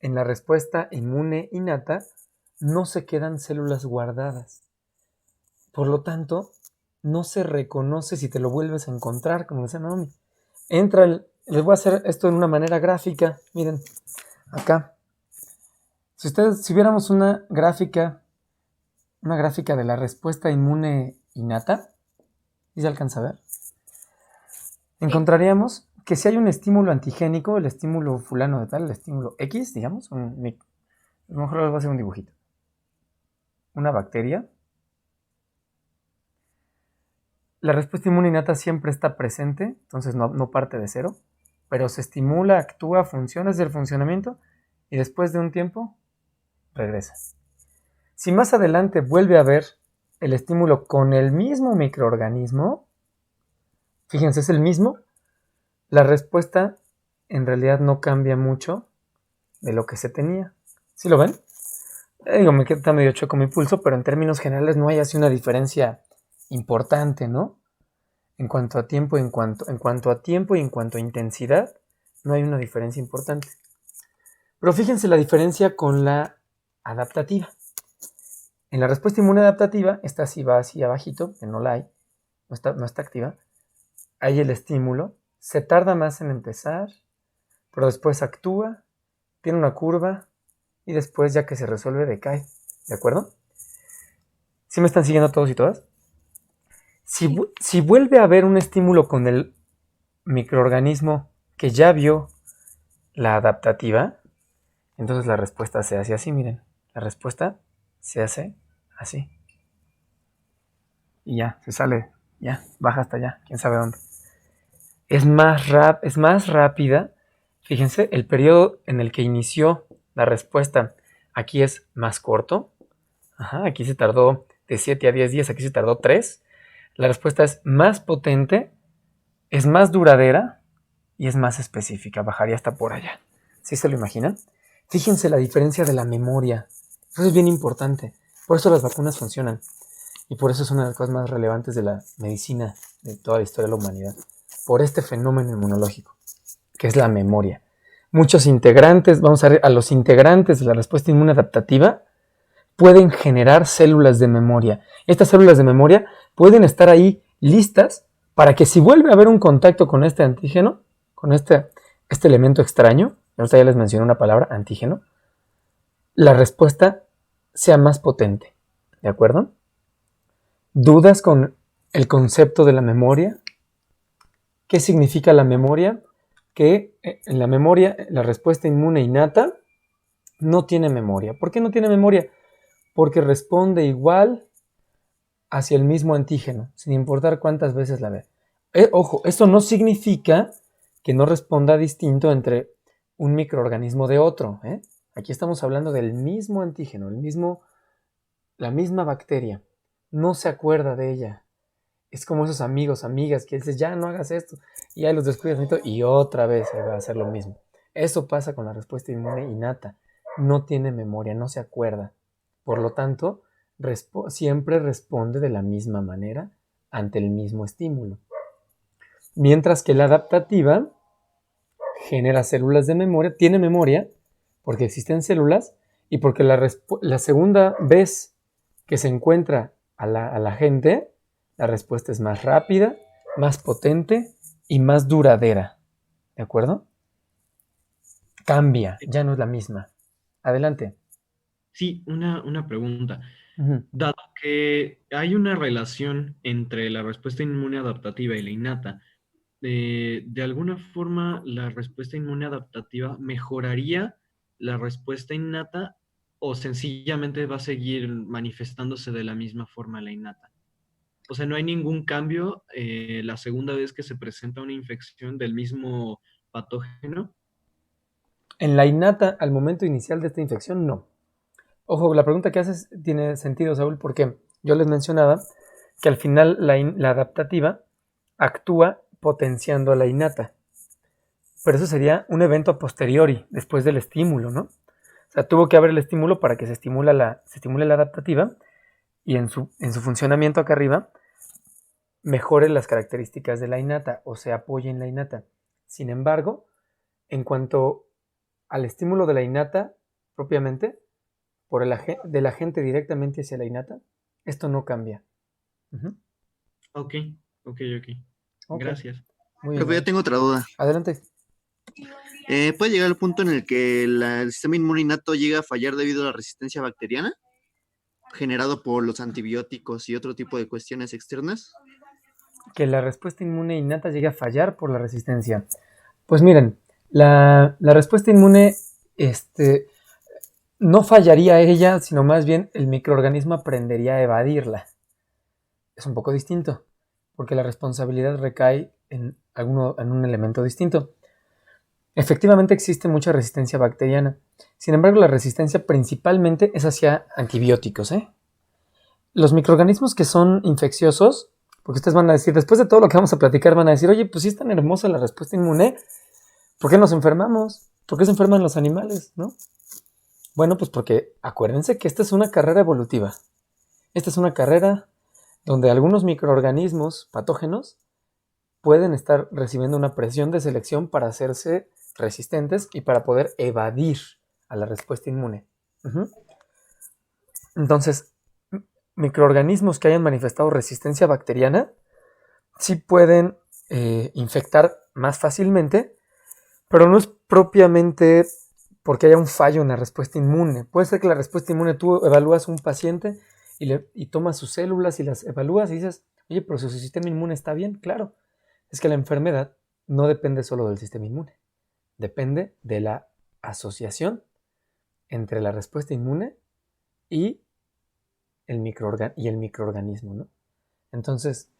Speaker 1: en la respuesta inmune innata no se quedan células guardadas. Por lo tanto, no se reconoce si te lo vuelves a encontrar, como decía Naomi. Les voy a hacer esto de una manera gráfica. Miren, acá. Si viéramos una gráfica de la respuesta inmune innata, ¿sí se alcanza a ver? Encontraríamos que si hay un estímulo antigénico, el estímulo fulano de tal, el estímulo X, digamos, a lo mejor les voy a hacer un dibujito. Una bacteria. La respuesta inmune innata siempre está presente, entonces no parte de cero, pero se estimula, actúa, funciona, es el funcionamiento, y después de un tiempo, regresa. Si más adelante vuelve a haber el estímulo con el mismo microorganismo, fíjense, es el mismo, la respuesta en realidad no cambia mucho de lo que se tenía. ¿Sí lo ven? Digo, me queda medio choco mi pulso, pero en términos generales no hay así una diferencia importante, ¿no? En cuanto a tiempo y en cuanto a intensidad, no hay una diferencia importante. Pero fíjense la diferencia con la adaptativa. En la respuesta inmune adaptativa, esta sí va así abajito, que no la hay, no está activa. Hay el estímulo, se tarda más en empezar, pero después actúa, tiene una curva y después ya que se resuelve decae. ¿De acuerdo? ¿Sí me están siguiendo todos y todas? Si vuelve a haber un estímulo con el microorganismo que ya vio la adaptativa, entonces la respuesta se hace así, miren. La respuesta se hace así. Y ya, se sale, ya, baja hasta allá, quién sabe dónde. Es más rápida. Fíjense, el periodo en el que inició la respuesta aquí es más corto. Aquí se tardó de 7 a 10 días, aquí se tardó 3. La respuesta es más potente, es más duradera y es más específica. Bajaría hasta por allá. ¿Sí se lo imaginan? Fíjense la diferencia de la memoria. Eso es bien importante. Por eso las vacunas funcionan. Y por eso es una de las cosas más relevantes de la medicina de toda la historia de la humanidad. Por este fenómeno inmunológico, que es la memoria. Muchos integrantes, vamos a ver, a los integrantes de la respuesta inmune adaptativa pueden generar células de memoria. Estas células de memoria pueden estar ahí listas para que si vuelve a haber un contacto con este antígeno, con este elemento extraño, ya les mencioné una palabra, antígeno, la respuesta sea más potente. ¿De acuerdo? ¿Dudas con el concepto de la memoria? ¿Qué significa la memoria? Que en la memoria, la respuesta inmune innata no tiene memoria. ¿Por qué no tiene memoria? Porque responde igual hacia el mismo antígeno, sin importar cuántas veces la ve. Ojo, esto no significa que no responda distinto entre un microorganismo de otro. Aquí estamos hablando del mismo antígeno, la misma bacteria. No se acuerda de ella. Es como esos amigos, amigas que dices, ya no hagas esto, y ahí los descuidas y otra vez va a hacer lo mismo. Eso pasa con la respuesta inmune innata. No tiene memoria, no se acuerda. Por lo tanto, siempre responde de la misma manera ante el mismo estímulo. Mientras que la adaptativa genera células de memoria, tiene memoria, porque existen células, y porque la segunda vez que se encuentra a la gente, la respuesta es más rápida, más potente y más duradera. ¿De acuerdo? Cambia, ya no es la misma. Adelante.
Speaker 3: Sí, una pregunta.
Speaker 1: Ujú.
Speaker 3: Dado que hay una relación entre la respuesta inmune adaptativa y la innata, de alguna forma la respuesta inmune adaptativa mejoraría la respuesta innata o sencillamente va a seguir manifestándose de la misma forma la innata. O sea, no hay ningún cambio la segunda vez que se presenta una infección del mismo patógeno.
Speaker 1: En la innata, al momento inicial de esta infección, no. Ojo, la pregunta que haces tiene sentido, Saúl, porque yo les mencionaba que al final la adaptativa actúa potenciando a la innata. Pero eso sería un evento a posteriori, después del estímulo, ¿no? O sea, tuvo que haber el estímulo para que se estimule la adaptativa y en su funcionamiento acá arriba mejore las características de la innata o se apoye en la innata. Sin embargo, en cuanto al estímulo de la innata propiamente, del agente directamente hacia la innata, esto no cambia. Uh-huh.
Speaker 3: Ok. Gracias.
Speaker 1: Muy bien.
Speaker 12: Pero yo tengo otra duda.
Speaker 1: Adelante.
Speaker 12: ¿Puede llegar al punto en el que el sistema inmune innato llega a fallar debido a la resistencia bacteriana generado por los antibióticos y otro tipo de cuestiones externas?
Speaker 1: Que la respuesta inmune innata llegue a fallar por la resistencia. Pues miren, la respuesta inmune no fallaría ella, sino más bien el microorganismo aprendería a evadirla. Es un poco distinto, porque la responsabilidad recae en un elemento distinto. Efectivamente existe mucha resistencia bacteriana. Sin embargo, la resistencia principalmente es hacia antibióticos. Los microorganismos que son infecciosos, porque ustedes van a decir, después de todo lo que vamos a platicar, van a decir, oye, pues sí es tan hermosa la respuesta inmune, ¿por qué nos enfermamos? ¿Por qué se enferman los animales? ¿No? Bueno, pues porque acuérdense que esta es una carrera evolutiva. Esta es una carrera donde algunos microorganismos patógenos pueden estar recibiendo una presión de selección para hacerse resistentes y para poder evadir a la respuesta inmune. Uh-huh. Entonces, microorganismos que hayan manifestado resistencia bacteriana sí pueden infectar más fácilmente, pero no es propiamente porque haya un fallo en la respuesta inmune. Puede ser que la respuesta inmune, tú evalúas un paciente y tomas sus células y las evalúas y dices, oye, pero su sistema inmune está bien. Claro, es que la enfermedad no depende solo del sistema inmune, depende de la asociación entre la respuesta inmune y el microorganismo, ¿no? Entonces,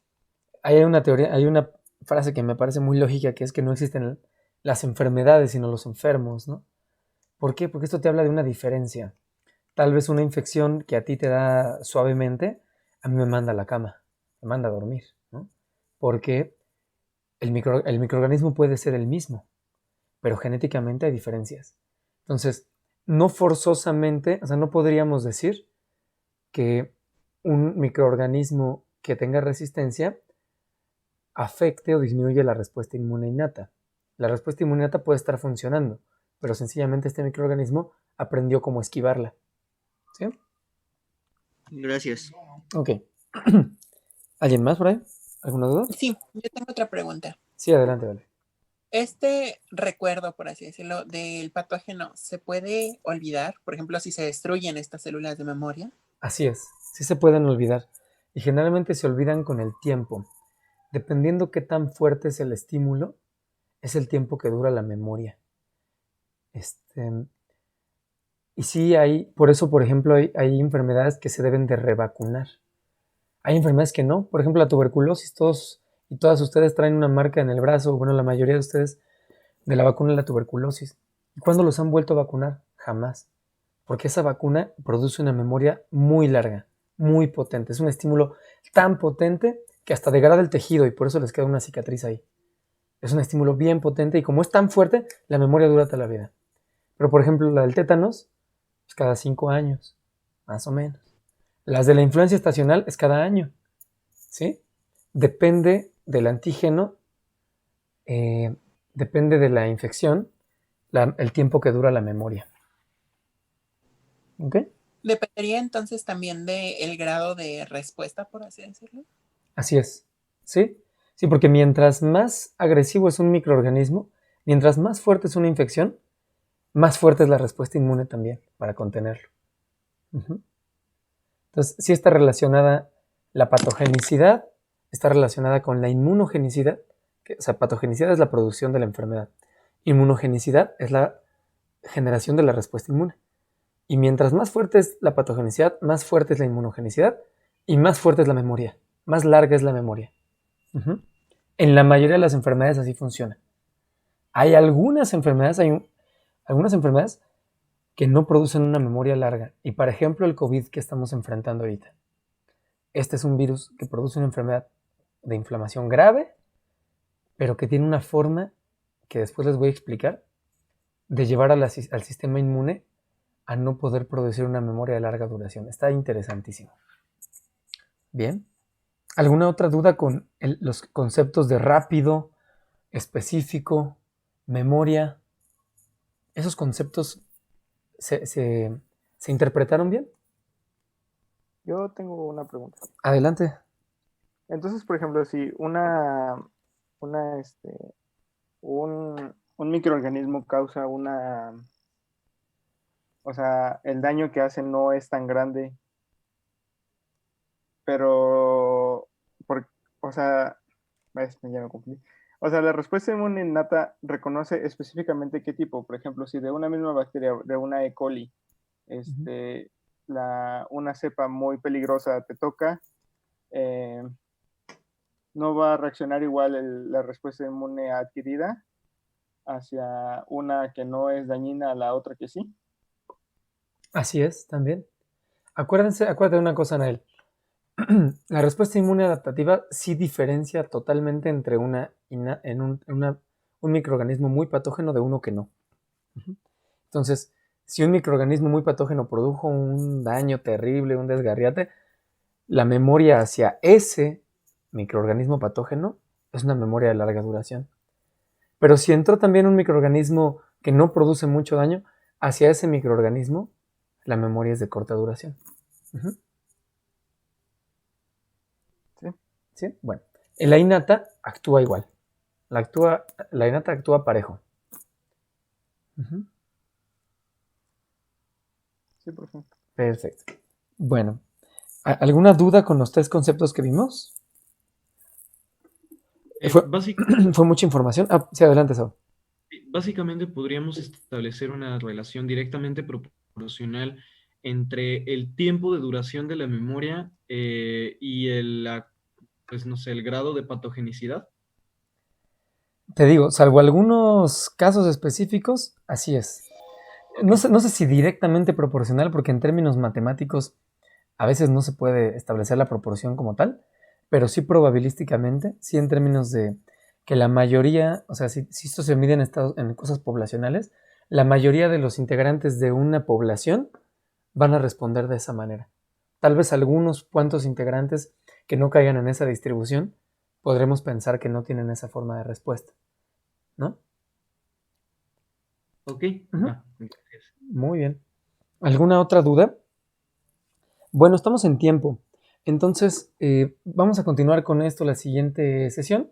Speaker 1: hay una teoría, hay una frase que me parece muy lógica, que es que no existen las enfermedades, sino los enfermos, ¿no? ¿Por qué? Porque esto te habla de una diferencia. Tal vez una infección que a ti te da suavemente, a mí me manda a la cama, me manda a dormir, ¿no? Porque el microorganismo puede ser el mismo, pero genéticamente hay diferencias. Entonces, no forzosamente, o sea, no podríamos decir que un microorganismo que tenga resistencia afecte o disminuye la respuesta inmune innata. La respuesta inmune innata puede estar funcionando, pero sencillamente este microorganismo aprendió cómo esquivarla. ¿Sí?
Speaker 12: Gracias.
Speaker 1: Ok. ¿Alguien más por ahí? ¿Alguna duda?
Speaker 4: Sí, yo tengo otra pregunta.
Speaker 1: Sí, adelante, vale.
Speaker 4: Este recuerdo, por así decirlo, del patógeno, ¿se puede olvidar? Por ejemplo, si se destruyen estas células de memoria.
Speaker 1: Así es, sí se pueden olvidar. Y generalmente se olvidan con el tiempo. Dependiendo qué tan fuerte es el estímulo, es el tiempo que dura la memoria. Y sí por eso, por ejemplo, hay enfermedades que se deben de revacunar. Hay enfermedades que no. Por ejemplo, la tuberculosis, todos y todas ustedes traen una marca en el brazo, bueno, la mayoría de ustedes, de la vacuna de la tuberculosis. ¿Y cuándo los han vuelto a vacunar? Jamás. Porque esa vacuna produce una memoria muy larga, muy potente. Es un estímulo tan potente que hasta degrada el tejido y por eso les queda una cicatriz ahí. Es un estímulo bien potente y como es tan fuerte, la memoria dura toda la vida. Pero, por ejemplo, la del tétanos es cada 5 años, más o menos. Las de la influencia estacional es cada año, ¿sí? Depende del antígeno, depende de la infección, el tiempo que dura la memoria. ¿Ok?
Speaker 4: Dependería entonces también del grado de respuesta, por así decirlo.
Speaker 1: Así es. ¿Sí? Sí, porque mientras más agresivo es un microorganismo, mientras más fuerte es una infección, más fuerte es la respuesta inmune también para contenerlo. Ujú. Entonces, sí está relacionada la patogenicidad, está relacionada con la inmunogenicidad. O sea, patogenicidad es la producción de la enfermedad. Inmunogenicidad es la generación de la respuesta inmune. Y mientras más fuerte es la patogenicidad, más fuerte es la inmunogenicidad y más fuerte es la memoria, más larga es la memoria. Ujú. En la mayoría de las enfermedades así funciona. Hay algunas enfermedades, algunas enfermedades que no producen una memoria larga. Y por ejemplo, el COVID que estamos enfrentando ahorita. Este es un virus que produce una enfermedad de inflamación grave, pero que tiene una forma, que después les voy a explicar, de llevar al sistema inmune a no poder producir una memoria de larga duración. Está interesantísimo. Bien. ¿Alguna otra duda con los conceptos de rápido, específico, memoria? ¿Esos conceptos se interpretaron bien?
Speaker 13: Yo tengo una pregunta.
Speaker 1: Adelante.
Speaker 13: Entonces, por ejemplo, si un microorganismo causa o sea, el daño que hace no es tan grande, pero, o sea, ya me confundí. O sea, la respuesta inmune innata reconoce específicamente qué tipo. Por ejemplo, si de una misma bacteria, de una E. coli, una cepa muy peligrosa te toca, no va a reaccionar igual la respuesta inmune adquirida hacia una que no es dañina a la otra que sí.
Speaker 1: Así es, también. Acuérdate de una cosa, Nael. La respuesta inmune adaptativa sí diferencia totalmente entre un microorganismo muy patógeno de uno que no. Entonces, si un microorganismo muy patógeno produjo un daño terrible, un desgarriate, la memoria hacia ese microorganismo patógeno es una memoria de larga duración. Pero si entró también un microorganismo que no produce mucho daño, hacia ese microorganismo la memoria es de corta duración. Uh-huh. ¿Sí? Bueno, la innata actúa igual. La innata actúa parejo. Uh-huh.
Speaker 13: Sí, por ejemplo.
Speaker 1: Perfecto. Bueno, ¿alguna duda con los 3 conceptos que vimos? Fue mucha información. Sí, adelante, Saúl.
Speaker 3: Básicamente podríamos establecer una relación directamente proporcional entre el tiempo de duración de la memoria y el grado de patogenicidad.
Speaker 1: Te digo, salvo algunos casos específicos, así es. Okay. No sé si directamente proporcional, porque en términos matemáticos a veces no se puede establecer la proporción como tal, pero sí probabilísticamente, sí en términos de que la mayoría, o sea, si esto se mide en cosas poblacionales, la mayoría de los integrantes de una población van a responder de esa manera. Tal vez algunos cuantos integrantes que no caigan en esa distribución, podremos pensar que no tienen esa forma de respuesta, ¿no?
Speaker 3: Ok.
Speaker 1: Uh-huh. Muy bien. ¿Alguna otra duda? Bueno, estamos en tiempo. Entonces, vamos a continuar con esto la siguiente sesión.